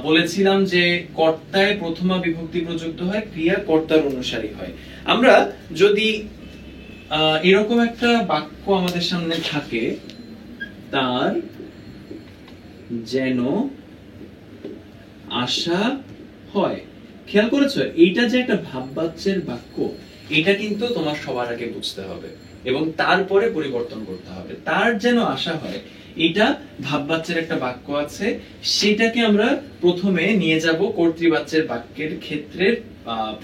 বলেছিলাম যে কর্তায় প্রথমা বিভক্তি প্রযুক্ত হয়, ক্রিয়া কর্তার অনুসারী হয়। আমরা যদি এরকম একটা বাক্য আমাদের সামনে থাকে, তার যেন আশা হয়। খেয়াল করেছো, এইটা যে একটা ভাববাচ্যের বাক্য, এটা কিন্তু তোমার সবার আগে বুঝতে হবে এবং তারপরে পরিবর্তন করতে হবে। তার যেন আশা হয়, এটা ভাববাচ্যের একটা বাক্য আছে, সেটাকে আমরা প্রথমে নিয়ে যাব কর্তৃবাচ্যের বাক্যের ক্ষেত্রে।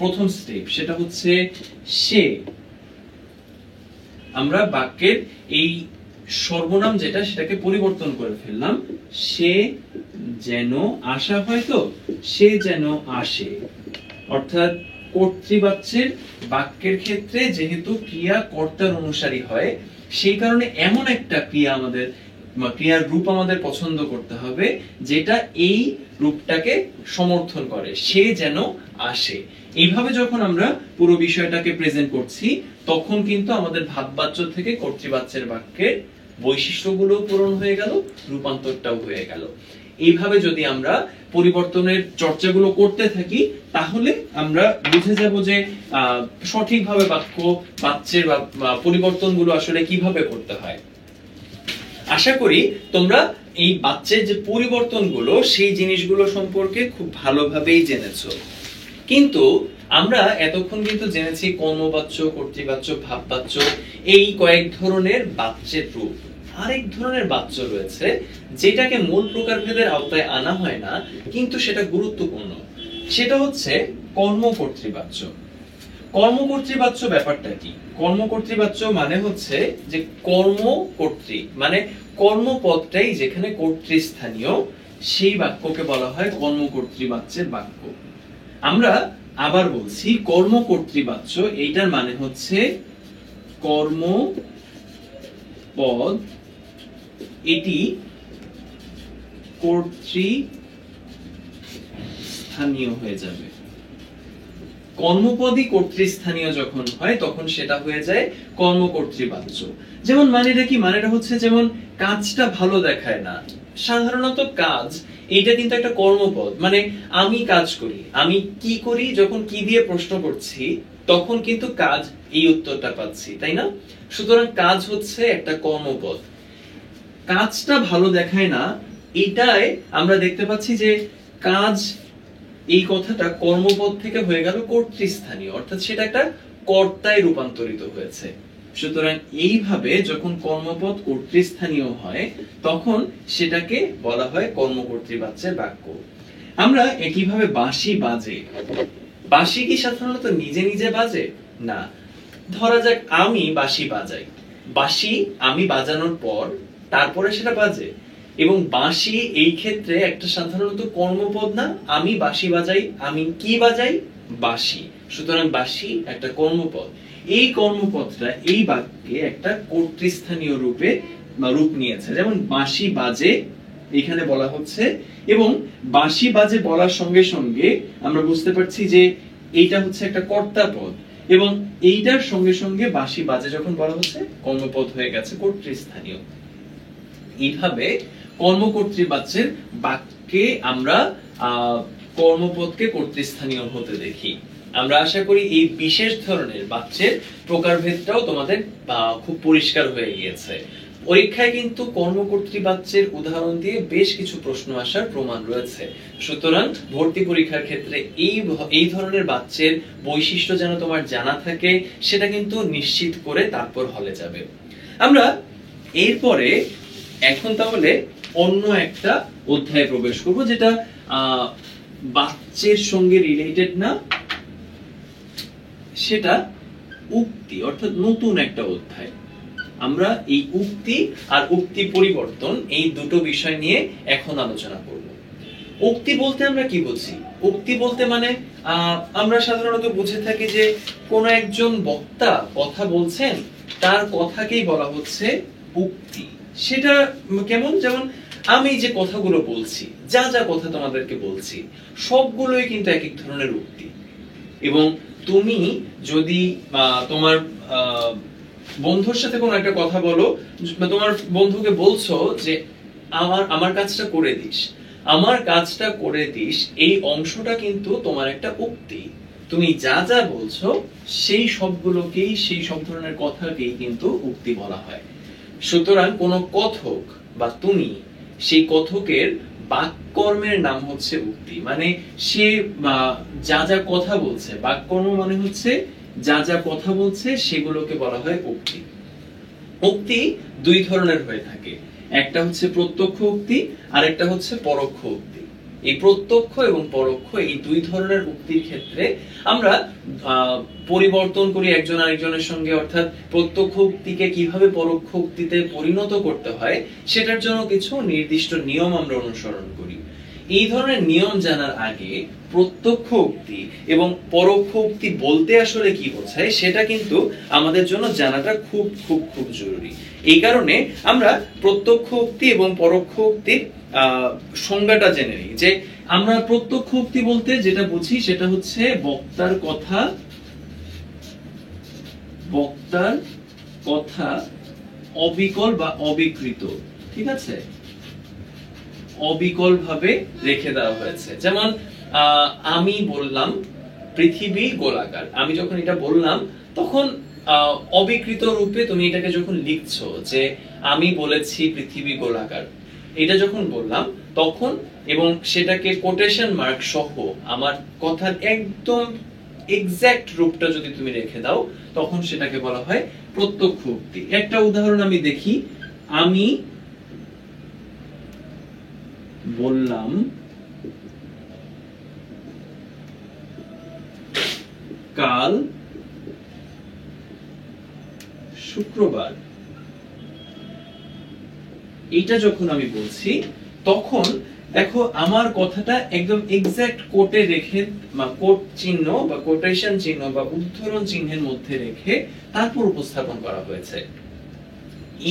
প্রথম স্টেপ সেটা হচ্ছে সে। আমরা বাক্যের এই সর্বনাম যেটা, সেটাকে পরিবর্তন করে ফেললাম। সে যেন আশা হয়, তো সে যেন আসে। অর্থাৎ কর্তৃবাচ্যের বাক্যের ক্ষেত্রে যেহেতু ক্রিয়া কর্তার অনুসারী হয়, সেই কারণে এমন একটা ক্রিয়া আমাদের, ক্রিয়ার রূপ আমাদের পছন্দ করতে হবে যেটা এই রূপটাকে সমর্থন করে, সে যেন আসে। এইভাবে যখন আমরা পুরো বিষয়টাকে প্রেজেন্ট করছি, তখন কিন্তু আমাদের ভাববাচ্য থেকে কর্তৃবাচ্যের বাক্যের বৈশিষ্ট্যগুলো পূরণ হয়ে গেল, রূপান্তরটাও হয়ে গেল। এইভাবে যদি আমরা পরিবর্তনের চর্চাগুলো করতে থাকি, তাহলে আমরা বুঝে যাব যে সঠিকভাবে বাক্যের পরিবর্তনগুলো আসলে কিভাবে করতে হয়। আশা করি তোমরা এই বাচ্চের যে পরিবর্তনগুলো, সেই জিনিসগুলো সম্পর্কে খুব ভালোভাবেই জেনেছো। কিন্তু আমরা এতক্ষণ কিন্তু জেনেছি কর্মবাচ্য, কর্তৃবাচ্য, ভাববাচ্য, এই কয়েক ধরনের বাচ্যের রূপ। আরেক ধরনের বাচ্য রয়েছে যেটাকে মূল প্রকারভেদের আওতায় আনা হয় না, কিন্তু সেটা গুরুত্বপূর্ণ। সেটা হচ্ছে কর্মকর্তৃবাচ্য। কর্মকর্তৃবাচ্য ব্যাপারটা কি? কর্মকর্তৃবাচ্য মানে হচ্ছে যে কর্মকর্তৃ, মানে কর্মপদটাই যেখানে কর্তৃস্থানীয়, সেই বাক্যকে বলা হয় কর্মকর্তৃবাচ্যের বাক্য। আমরা আবার বলছি, কর্মকর্তৃবাচ্য এইটার মানে হচ্ছে কর্মপদ, এটি কর্তৃস্থানীয় হয়ে যাবে। কর্মপদই কর্তৃস্থানীয় যখন হয় তখন সেটা হয়ে যায় কর্মকর্তৃবাচ্য। যেমন মানেটা কি, মানেটা হচ্ছে যেমন কাজটা ভালো দেখায় না। সাধারণত কাজ এইটা কিন্তু একটা কর্মপদ, মানে আমি কাজ করি, আমি কি করি, যখন কি দিয়ে প্রশ্ন করছি তখন কিন্তু কাজ এই উত্তরটা পাচ্ছি, তাই না? সুতরাং কাজ হচ্ছে একটা কর্মপদ। কাজটা ভালো দেখায় না, এটাই আমরা দেখতে পাচ্ছি যে কাজ এই কথাটা কর্মপদ থেকে হয়ে গেল কর্তৃস্থানীয়, অর্থাৎ সেটা একটা কর্তায় রূপান্তরিত হয়েছে। সুতরাং এইভাবে যখন কর্মপদ কর্তৃস্থানীয় হয় তখন সেটাকে বলা হয় কর্মকর্তৃবাচ্যের বাক্য। আমরা একইভাবে বাঁশি বাজে, বাঁশি কি সাধারণত নিজে নিজে বাজে না। ধরা যাক আমি বাঁশি বাজাই, বাঁশি আমি বাজানোর পর তারপরে সেটা বাজে, এবং বাঁশি এই ক্ষেত্রে একটা সাধারণত কর্মপদ না। আমি বাঁশি বাজাই, আমি কি বাজাই? বাঁশি। সুতরাং বাঁশি একটা কর্মপদ। এই কর্মপদটা এই বাক্যে একটা কর্তৃস্থানীয় রূপে রূপ নিয়েছে। যেমন বাঁশি বাজে এখানে বলা হচ্ছে, এবং বাঁশি বাজে বলার সঙ্গে সঙ্গে আমরা বুঝতে পারছি যে এইটা হচ্ছে একটা কর্তা পদ, এবং এইটার সঙ্গে সঙ্গে বাঁশি বাজে যখন বলা হচ্ছে কর্মপদ হয়ে গেছে কর্তৃস্থানীয়। এইভাবে কর্মকর্তৃবাচ্যের বাক্যে আমরা কর্মপদকে কর্তৃস্থানীয় হতে দেখি। আমরা আশা করি এই বিশেষ ধরনের বাচ্যের প্রকারভেদটাও তোমাদের খুব পরিষ্কার হয়ে গিয়েছে। পরীক্ষায় কিন্তু কর্মকর্তৃবাচ্যের উদাহরণ দিয়ে বেশ কিছু প্রশ্ন আসার প্রমাণ রয়েছে। সুতরাং ভর্তি পরীক্ষার ক্ষেত্রে এই ধরনের বাচ্যের বৈশিষ্ট্য যেন তোমার জানা থাকে সেটা কিন্তু নিশ্চিত করে তারপর হলে যাবে। আমরা এরপরে এখন তাহলে অন্য একটা অধ্যায়ে প্রবেশ করব, যেটা বাচ্যের সঙ্গে রিলেটেড না, সেটা উক্তি, অর্থাৎ নতুন একটা অধ্যায়। আমরা এই উক্তি আর উক্তি পরিবর্তন এই দুটো বিষয় নিয়ে এখন আলোচনা করব। উক্তি বলতে আমরা কি বুঝি? উক্তি বলতে মানে আমরা সাধারণত বুঝে থাকি যে কোন একজন বক্তা কথা বলছেন, তার কথাকেই বলা হচ্ছে উক্তি। সেটা কেমন? যেমন আমি যে কথাগুলো বলছি, যা যা কথা তোমাদেরকে বলছি, সবগুলোই কিন্তু এক এক ধরনের উক্তি। এবং তুমি যদি তোমার বন্ধুর সাথে কোনো একটা কথা বলো, তোমার বন্ধুকে বলছো যে আমার কাজটা করে দিস, আমার কাজটা করে দিস, এই অংশটা কিন্তু তোমার একটা উক্তি। তুমি যা যা বলছো সেই সবগুলোকেই, সেই সব ধরনের কথাকেই কিন্তু উক্তি বলা হয়। সুতরাং কোন কথক বা তুমি, সেই কথকের বাক্যকর্মের নাম হচ্ছে উক্তি। মানে সে যা যা কথা বলছে, বাক্যকর্ম মানে হচ্ছে যা যা কথা বলছে সেগুলোকে বলা হয় উক্তি। উক্তি দুই ধরনের হয়ে থাকে, একটা হচ্ছে প্রত্যক্ষ উক্তি আর একটা হচ্ছে পরোক্ষ উক্তি। এই প্রত্যক্ষ এবং পরোক্ষ এই দুই ধরনের উক্তির ক্ষেত্রে আমরা পরিবর্তন করি একজন আরেকজনের সঙ্গে, অর্থাৎ প্রত্যক্ষ উক্তিকে কিভাবে পরোক্ষ উক্তিতে পরিণত করতে হয় সেটার জন্য কিছু নির্দিষ্ট নিয়ম আমরা অনুসরণ করি। এই ধরনের নিয়ম জানার আগে প্রত্যক্ষ উক্তি এবং পরোক্ষ উক্তি বলতে আসলে কি বোঝায় সেটা কিন্তু আমাদের জন্য জানাটা খুব খুব খুব জরুরি। এই কারণে আমরা প্রত্যক্ষ উক্তি এবং পরোক্ষ উক্তির সংজ্ঞাটা জেনে নিই। যে আমরা প্রত্যক্ষ উক্তি বলতে যেটা বুঝি সেটা হচ্ছে বক্তার কথা অবিকল বা অবিকৃত, ঠিক আছে, অবিকল ভাবে রেখে দেওয়া হয়েছে। যেমন আমি বললাম পৃথিবী গোলাকার, আমি যখন এটা বললাম তখন অবিকৃত রূপে তুমি এটাকে যখন লিখছো যে আমি বলেছি পৃথিবী গোলাকার, এটা যখন বললাম তখন, এবং সেটাকে কোটেশন মার্ক সহ আমার কথার একদম এক্সাক্ট রূপটা যদি তুমি রেখে দাও তখন সেটাকে বলা হয় প্রত্যক্ষ উক্তি। একটা উদাহরণ আমি দেখি, আমি বললাম কাল শুক্রবার, এটা যখন আমি বলছি তখন দেখো আমার কথাটা একদম এক্সাক্ট কোটে রেখে বা কোট চিহ্ন বা কোটেশন চিহ্ন বা উদ্ধরণ চিহ্নের মধ্যে রেখে তারপর উপস্থাপন করা হয়েছে।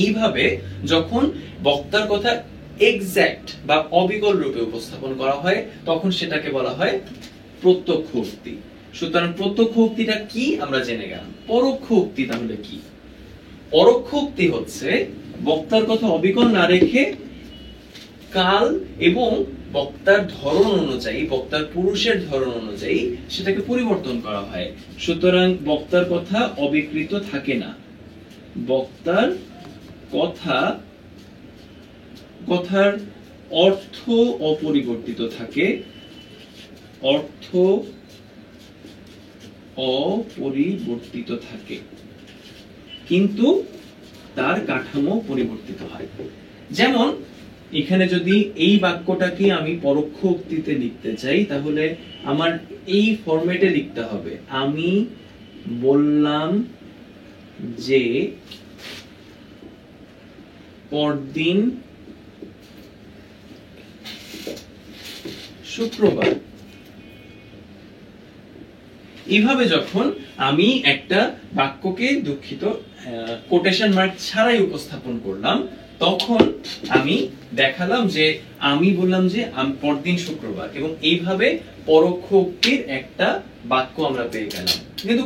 এইভাবে যখন বক্তার কথা এক্সাক্ট বা অবিকল রূপে উপস্থাপন করা হয় তখন সেটাকে বলা হয় প্রত্যক্ষ উক্তি। সুতরাং প্রত্যক্ষ উক্তিটা কি আমরা জেনে গেলাম। পরোক্ষ উক্তি তাহলে কি? পরোক্ষ উক্তি হচ্ছে বক্তার কথা অবিকল না রেখে কাল এবং বক্তার ধরন অনুযায়ী, বক্তার পুরুষের ধরন অনুযায়ী সেটাকে পরিবর্তন করা হয়। সুতরাং বক্তার কথা অবিকৃত থাকে না, বক্তার কথার অর্থ অপরিবর্তিত থাকে, অর্থ অপরিবর্তিত থাকে, কিন্তু তার কাঠামো পরিবর্তিত হয়। যেমন এখানে যদি এই বাক্যটাকে আমি পরোক্ষ উক্তিতে লিখতে চাই তাহলে আমার এই ফরম্যাটে লিখতে হবে, আমি বললাম যে পরদিন শুক্রবার। এইভাবে যখন আমি একটা বাক্যকে, দুঃখিত, কোটেশন মার্ক ছাড়াই উপস্থাপন করলাম, তখন আমি দেখালাম যে আমি বললাম যে পরদিন শুক্রবার, এবং এইভাবে পরোক্ষ উক্তির একটা বাক্য আমরা পেয়ে গেলাম। কিন্তু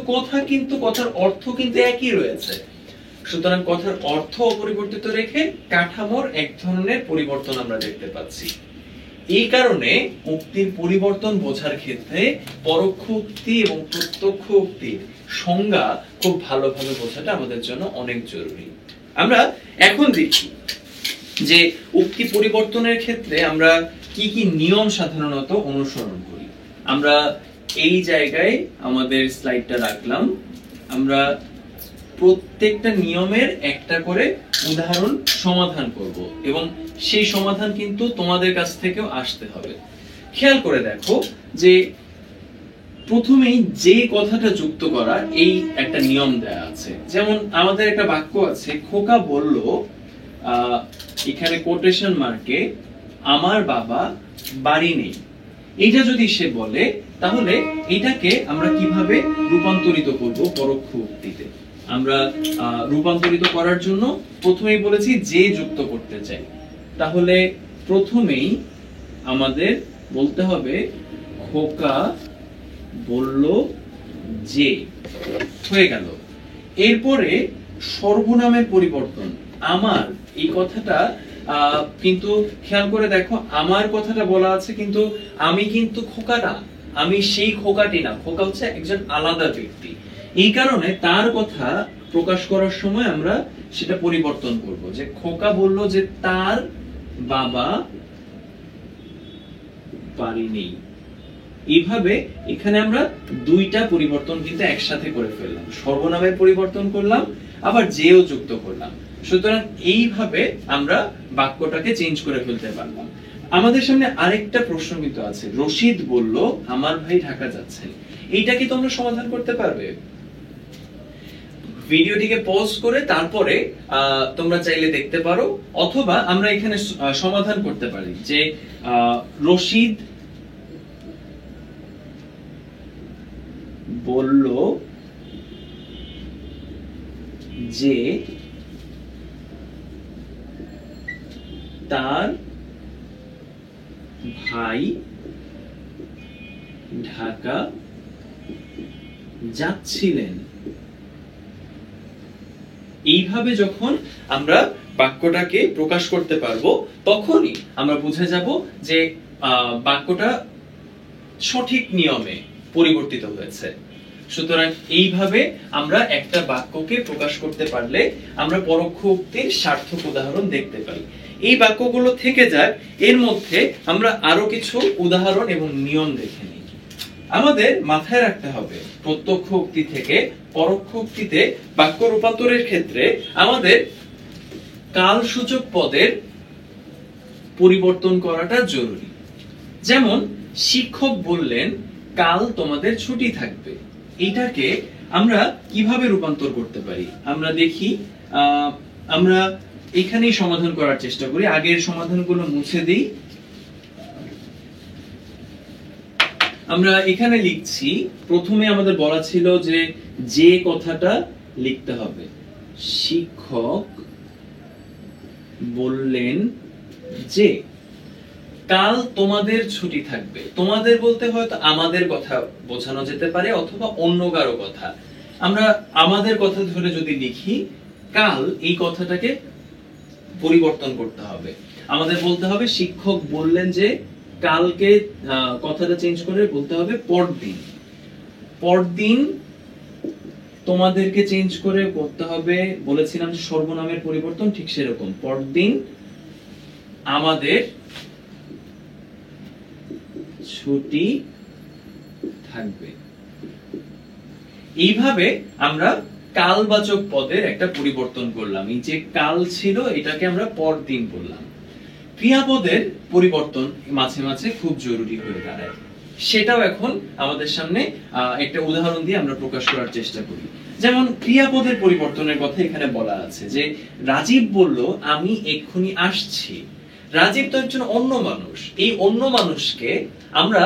কথার অর্থ কিন্তু একই রয়েছে। সুতরাং কথার অর্থ অপরিবর্তিত রেখে কাঠামোর এক ধরনের পরিবর্তন আমরা দেখতে পাচ্ছি। এই কারণে উক্তির পরিবর্তন বোঝার ক্ষেত্রে পরোক্ষ উক্তি এবং প্রত্যক্ষ উক্তির সংজ্ঞা খুব ভালোভাবে বোঝাটা আমাদের জন্য অনেক জরুরি। আমরা এখন দেখি যে উক্তি পরিবর্তনের ক্ষেত্রে আমরা কি কি নিয়ম সাধারণত অনুসরণ করি। আমরা এই জায়গায় আমাদের স্লাইডটা রাখলাম। আমরা প্রত্যেকটা নিয়মের একটা করে উদাহরণ সমাধান করব, এবং সেই সমাধান কিন্তু তোমাদের কাছ থেকেও আসতে হবে। খেয়াল করে দেখো যে প্রথমেই যে কথাটা যুক্ত করা, এই একটা নিয়ম দেয়া আছে। যেমন আমাদের একটা বাক্য আছে, খোকা বলল, এখানে কোটেশন মার্কে, আমার বাবা বাড়ি নেই। এইটা যদি সে বলে তাহলে এটাকে আমরা কিভাবে রূপান্তরিত করব পরোক্ষ উক্তিতে। আমরা রূপান্তরিত করার জন্য প্রথমেই বলেছি যে যুক্ত করতে চাই, তাহলে প্রথমেই আমাদের বলতে হবে খোকা বলল যে, হয়ে গেল। এরপরে সর্বনামের পরিবর্তন, আমার, এই কথাটা কিন্তু খেয়াল করে দেখো, আমার কথাটা বলা আছে কিন্তু আমি কিন্তু খোকা না, আমি সেই খোকাটি না, খোকা হচ্ছে একজন আলাদা ব্যক্তি। এই কারণে তার কথা প্রকাশ করার সময় আমরা সেটা পরিবর্তন করব, যে খোকা বলল যে তার বাবা বাড়ি নেই। এইভাবে এখানে আমরা দুইটা পরিবর্তন কিন্তু একসাথে করে ফেললাম, সর্বনামের পরিবর্তন করলাম, আবার যেও যুক্ত করলাম। সুতরাং এইভাবে আমরা বাক্যটাকে চেঞ্জ করে ফেলতে পারলাম। আমাদের সামনে আরেকটা প্রশ্ন কিন্তু আছে, রশিদ বলল আমার ভাই ঢাকা যাচ্ছেন। এইটা কি তোমরা সমাধান করতে পারবে? ভিডিওটিকে পজ করে তারপরে তোমরা চাইলে দেখতে পারো, অথবা আমরা এখানে সমাধান করতে পারি যে রশিদ বলল যে তার ভাই ঢাকা যাচ্ছিলেন। এইভাবে যখন আমরা বাক্যটাকে প্রকাশ করতে পারবো তখনই আমরা বুঝে যাব যে বাক্যটা সঠিক নিয়মে পরিবর্তিত হয়েছে। সুতরাং এইভাবে আমরা একটা বাক্যকে প্রকাশ করতে পারলে আমরা পরোক্ষ উক্তির সার্থক উদাহরণ দেখতে পাই। এই বাক্যগুলো থেকে যাক, এর মধ্যে আমরা আরো কিছু উদাহরণ এবং নিয়ম দেখে নিই। আমাদের মাথায় রাখতে হবে প্রত্যক্ষ উক্তি থেকে পরোক্ষ উক্তিতে বাক্য রূপান্তরের ক্ষেত্রে আমাদের কালসূচক পদের পরিবর্তন করাটা জরুরি। যেমন শিক্ষক বললেন কাল তোমাদের ছুটি থাকবে, এটাকে আমরা কিভাবে রূপান্তর করতে পারি আমরা দেখি। আমরা এখানেই সমাধান করার চেষ্টা করি, আগের সমাধানগুলো মুছে দিই। আমরা এখানে লিখছি, প্রথমে আমাদের বলা ছিল যে কথাটা লিখতে হবে, শিক্ষক বললেন যে। কাল তোমাদের ছুটি থাকবে। তোমাদের বলতে হয়তো আমাদের কথা বোঝানো যেতে পারে অথবা অন্য কারো কথা। আমরা আমাদের কথা ধরে যদি লিখি, কাল এই কথাটাকে পরিবর্তন করতে হবে। আমাদের বলতে হবে শিক্ষক বললেন যে, কালকে কথাটা চেঞ্জ করে বলতে হবে পরদিন। পরদিন তোমাদেরকে চেঞ্জ করে করতে হবে, বলেছিলাম যে সর্বনামের পরিবর্তন, ঠিক সেরকম পরদিন আমাদের ছুটি থাকবে। এইভাবে আমরা কালবাচক পদের একটা পরিবর্তন করলাম। এই যে কাল ছিল এটাকে আমরা পরদিন বললাম। ক্রিয়াপদের পরিবর্তন মাঝে মাঝে খুব জরুরি হয়ে দাঁড়ায়, সেটাও এখন আমাদের সামনে একটা উদাহরণ দিয়ে আমরা প্রকাশ করার চেষ্টা করি। যেমন ক্রিয়াপদের পরিবর্তনের কথা এখানে বলা আছে যে, রাজীব বলল আমি এক্ষুনি আসছি। রাজীব তো একজন অন্য মানুষ, এই অন্য মানুষকে আমরা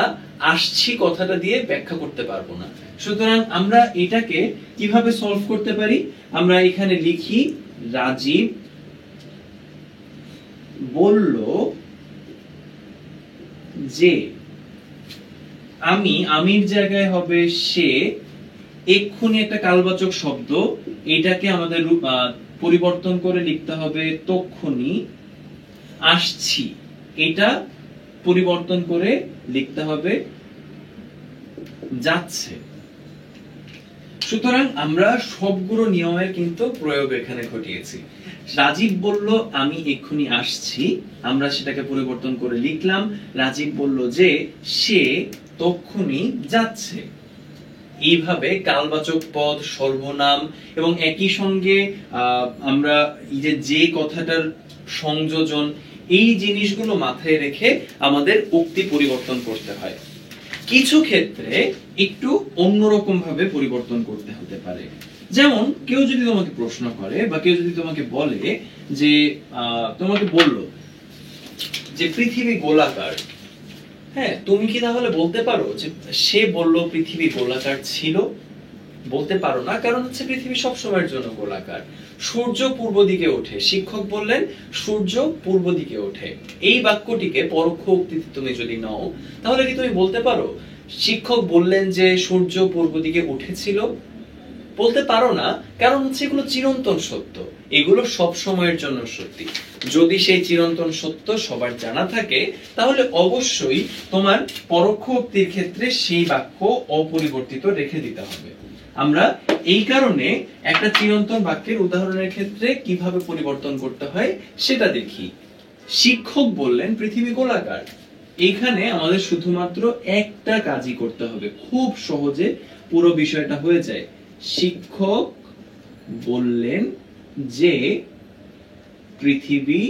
আসছি কথাটা দিয়ে ব্যাখ্যা করতে পারবো না। সুতরাং আমরা এটাকে কিভাবে সলভ করতে পারি? আমরা এখানে লিখি রাজীব বলল যে, আমির জায়গায় হবে সে, এক্ষুনি একটা কালবাচক শব্দ, এটাকে আমাদের পরিবর্তন করে লিখতে হবে তক্ষুনি। আসছি এটা পরিবর্তন করে লিখতে হবে যাচ্ছে। সুতরাং আমরা সবগুলো নিয়মের কিন্তু প্রয়োগ এখানে ঘটিয়েছি। রাজীব বলল আমি এক্ষুনি আসছি, আমরা সেটাকে পরিবর্তন করে লিখলাম রাজীব বলল যে সে তক্ষুনি যাচ্ছে। এইভাবে কালবাচক পদ, সর্বনাম এবং একই সঙ্গে আমরা এই যে কথাটার সংযোজন, এই জিনিসগুলো মাথায় রেখে আমাদের উক্তি পরিবর্তন করতে হয়। কিছু ক্ষেত্রে একটু অন্যরকম ভাবে পরিবর্তন করতে হতে পারে। যেমন কেউ যদি তোমাকে প্রশ্ন করে বা কেউ যদি তোমাকে বলে যে, তোমাকে বলল যে পৃথিবী গোলাকার, হ্যাঁ, তুমি কি তাহলে বলতে পারো যে সে বলল পৃথিবী গোলাকার ছিল? বলতে পারো না, কারণ হচ্ছে পৃথিবী সব সময়ের জন্য গোলাকার। সূর্য পূর্ব দিকে ওঠে, শিক্ষক বললেন সূর্য পূর্ব দিকে ওঠে। এই বাক্যটিকে পরোক্ষ উক্তিতে তুমি যদি নাও, তাহলে কি তুমি বলতে পারো শিক্ষক বললেন যে সূর্য পূর্ব দিকে উঠেছিল? বলতে পারো না, কারণ হচ্ছে এগুলো চিরন্তন সত্য, এগুলো সব সময়ের জন্য সত্যি। যদি সেই চিরন্তন সত্য সবার জানা থাকে, তাহলে অবশ্যই তোমার পরোক্ষ উক্তির ক্ষেত্রে সেই বাক্য অপরিবর্তিত রেখে দিতে হবে। আমরা এই কারণে একটা চিরন্তন বাক্যের উদাহরণের ক্ষেত্রে কিভাবে পরিবর্তন করতে হয় সেটা দেখি। শিক্ষক বললেন পৃথিবী গোলাকার। এখানে আমাদের শুধুমাত্র একটা কাজই করতে হবে, খুব সহজে পুরো বিষয়টা হয়ে যায়। শিক্ষক বললেন যে পৃথিবী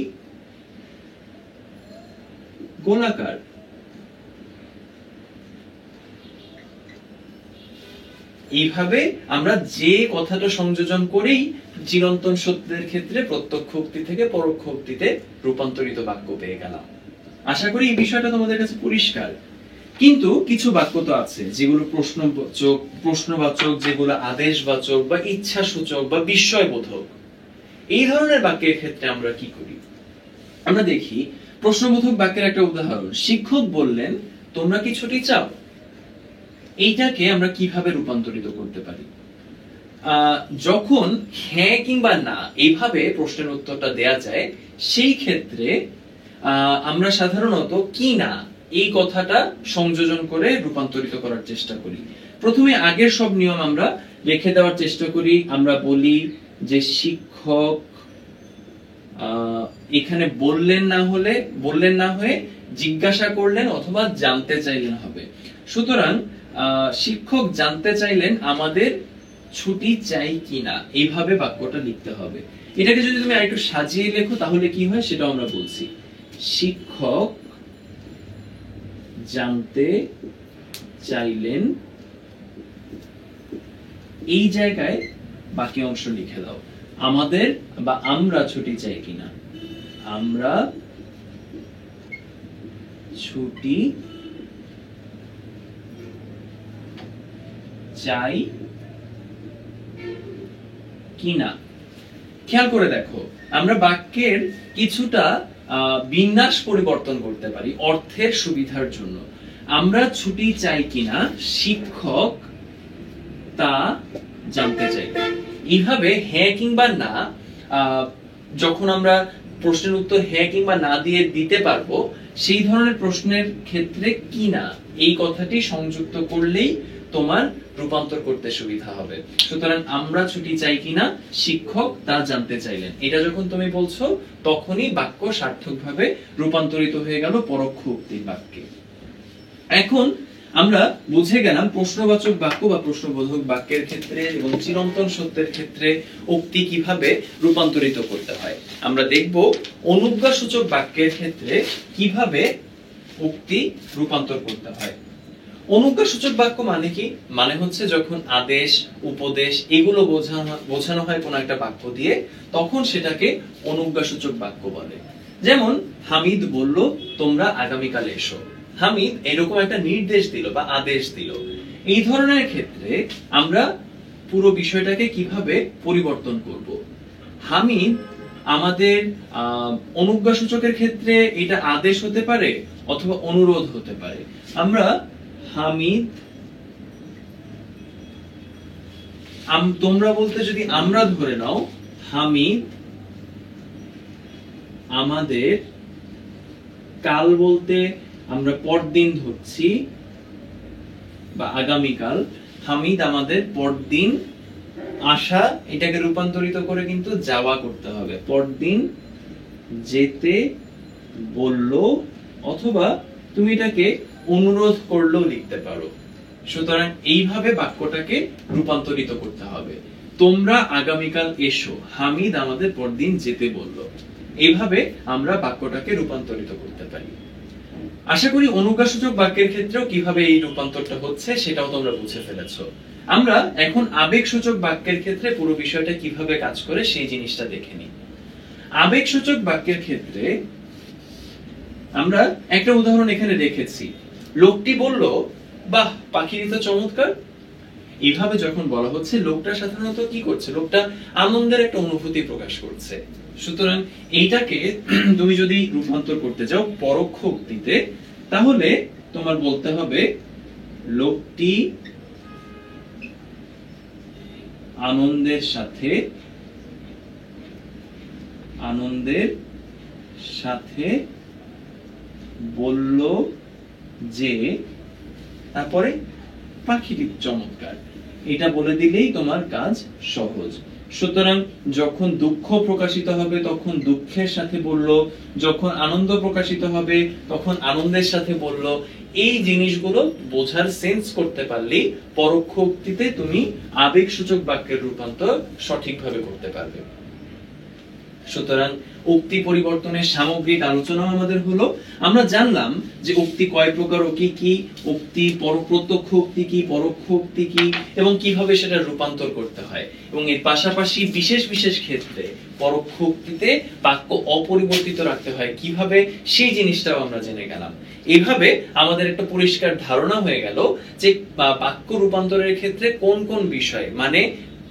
গোলাকার। এইভাবে আমরা যে কথাটা সংযোজন করেই চিরন্তন সত্যের ক্ষেত্রে প্রত্যক্ষ উক্তি থেকে পরোক্ষ উক্তিতে রূপান্তরিত বাক্য পেয়ে গেলাম। আশা করি এই বিষয়টা তোমাদের কাছে পরিষ্কার। কিন্তু কিছু বাক্য তো আছে যেগুলো প্রশ্নবাচক, যেগুলো আদেশবাচক বা ইচ্ছাসূচক বা বিস্ময়বোধক। এই ধরনের বাক্যের ক্ষেত্রে আমরা কি করি? আমরা দেখি প্রশ্নবোধক বাক্যের একটা উদাহরণ, শিক্ষক বললেন তোমরা কি ছুটি চাও? এইটাকে আমরা কিভাবে রূপান্তরিত করতে পারি? যখন হ্যাঁ কিংবা না এইভাবে প্রশ্নের উত্তরটা দেয়া যায়, সেই ক্ষেত্রে আমরা সাধারণত কি না এই কথাটা সংযোজন করে রূপান্তরিত করার চেষ্টা করি। প্রথমে আগের সব নিয়ম আমরা লিখে দেওয়ার চেষ্টা করি। আমরা বলি যে শিক্ষক এখানে বললেন না হয়ে জিজ্ঞাসা করলেন অথবা জানতে চাইলেন হবে। সুতরাং শিক্ষক জানতে চাইলেন আমাদের ছুটি চাই কিনা, এইভাবে বাক্যটা লিখতে হবে। এটাকে যদি তুমি আরেকটু সাজিয়ে লেখো তাহলে কি হয় সেটা আমরা বলছি। শিক্ষক জানতে চাইলেন, এই জায়গায় বাকি অংশ লিখে দাও আমাদের বা আমরা ছুটি চাই কিনা। আমরা ছুটি চাই কিনা। খেয়াল করে দেখো, আমরা বাক্যের কিছুটা বিন্যাস পরিবর্তন করতে পারি অর্থের সুবিধার জন্য। আমরা ছুটি চাই কিনা শিক্ষক তা জানতে চাই। এইভাবে হ্যাঁ কিংবা না, যখন আমরা প্রশ্নের উত্তর হ্যাঁ কিংবা না দিয়ে দিতে পারবো, সেই ধরনের প্রশ্নের ক্ষেত্রে কি না এই কথাটি সংযুক্ত করলেই তোমার রূপান্তর করতে সুবিধা হবে। সুতরাং আমরা ছুটি চাই কিনা শিক্ষক তা জানতে চাইলেন, এটা যখন তুমি বলছো তখনই বাক্য সার্থকভাবে রূপান্তরিত হয়ে গেল পরোক্ষ উক্তির বাক্যে। এখন আমরা বুঝে গেলাম প্রশ্নবাচক বাক্য বা প্রশ্নবোধক বাক্যের ক্ষেত্রে এবং চিরন্তন সত্যের ক্ষেত্রে উক্তি কিভাবে রূপান্তরিত করতে হয়। আমরা দেখব অনুজ্ঞাসূচক বাক্যের ক্ষেত্রে কিভাবে উক্তি রূপান্তর করতে হয়। অনুজ্ঞাসূচক বাক্য মানে কি? মানে হচ্ছে যখন আদেশ, উপদেশ এগুলো বোঝানো হয় কোন একটা বাক্য দিয়ে, তখন সেটাকে অনুজ্ঞাসূচক বাক্য বলে। যেমন হামিদ বলল তোমরা আগামীকাল এসো। হামিদ এরকম একটা নির্দেশ দিল বা আদেশ দিল। এই ধরনের ক্ষেত্রে আমরা পুরো বিষয়টাকে কিভাবে পরিবর্তন করব। হামিদ আমাদের অনুজ্ঞাসূচকের ক্ষেত্রে এটা আদেশ হতে পারে অথবা অনুরোধ হতে পারে। আমরা হামিদ, তোমরা বলতে যদি আমরা ধরে নাও, হামিদ আমাদের, কাল বলতে আমরা পরদিন ধরছি বা আগামীকাল, হামিদ আমাদের পরদিন আসা, এটাকে রূপান্তরিত করে কিন্তু যাওয়া করতে হবে। পরদিন যেতে বলল, অথবা তুমি এটাকে অনুরোধ করলেও লিখতে পারো। সুতরাং এইভাবে বাক্যটাকে রূপান্তরিত করতে হবে। তোমরা আগামীকাল এসো, হামিদ আমাদের পরদিন যেতে বলল। এইভাবে আমরা বাক্যটাকে রূপান্তরিত করতে পারি। আশা করি অনুজ্ঞাসূচক বাক্যের ক্ষেত্রেও কিভাবে এই রূপান্তরটা হচ্ছে সেটাও তোমরা বুঝে ফেলেছো। আমরা এখন আবেগসূচক বাক্যের ক্ষেত্রে পুরো বিষয়টা কিভাবে কাজ করে সেই জিনিসটা দেখে নিই। আবেগসূচক বাক্যের ক্ষেত্রে আমরা একটা উদাহরণ এখানে রেখেছি। লোকটি বলল, বাহ পাখিটি তো চমৎকার। এইভাবে যখন বলা হচ্ছে, লোকটা সাধারণত কি করছে? লোকটা আনন্দের একটা অনুভূতি প্রকাশ করছে। সুতরাং এইটাকে তুমি যদি রূপান্তর করতে যাও পরোক্ষ উক্তিতে, তাহলে তোমার বলতে হবে লোকটি আনন্দের সাথে বলল যে, তারপরে পাখিটি চমৎকার। এটা বলে দিলেই তোমার কাজ সহজ। সুতরাং যখন দুঃখ প্রকাশিত হবে তখন দুঃখের সাথে বলল, যখন আনন্দ প্রকাশিত হবে তখন আনন্দের সাথে বলল। এই জিনিসগুলো বোঝার সেন্স করতে পারলেই পরোক্ষ উক্তিতে তুমি আবেগসূচক বাক্যের রূপান্তর সঠিকভাবে করতে পারবে। সুতরাং উক্তি পরিবর্তনের সামগ্রিক আলোচনা আমাদের হলো, আমরা জানলাম যে উক্তি কয় প্রকার ও কি কি, উক্তি প্রত্যক্ষ উক্তি কি, পরোক্ষ উক্তি কি, এবং কিভাবে সেটা রূপান্তর করতে হয়। এবং এর পাশাপাশি বিশেষ বিশেষ ক্ষেত্রে পরোক্ষ উক্তিতে বাক্য অপরিবর্তিত রাখতে হয় কিভাবে, সেই জিনিসটাও আমরা জেনে গেলাম। এইভাবে আমাদের একটা পরিষ্কার ধারণা হয়ে গেল যে বাক্য রূপান্তরের ক্ষেত্রে কোন কোন বিষয়, মানে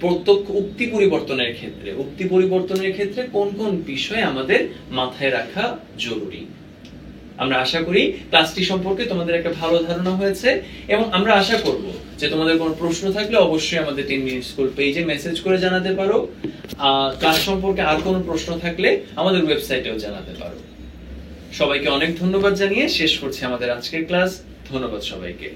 প্রত্যক্ষ উক্তি পরিবর্তনের ক্ষেত্রে কোন কোন বিষয় আমাদের মাথায় রাখা জরুরি। আমরা আশা করি ক্লাসটি সম্পর্কে তোমাদের একটা ভালো ধারণা হয়েছে, এবং আমরা আশা করব যে তোমাদের কোনো প্রশ্ন থাকলে অবশ্যই আমাদের 10 মিনিট স্কুল পেজে মেসেজ করে জানাতে পারো। ক্লাস সম্পর্কে আর কোনো প্রশ্ন থাকলে আমাদের ওয়েবসাইটেও জানাতে পারো। সবাইকে অনেক ধন্যবাদ জানিয়ে শেষ করছি আমাদের আজকের ক্লাস। ধন্যবাদ সবাইকে।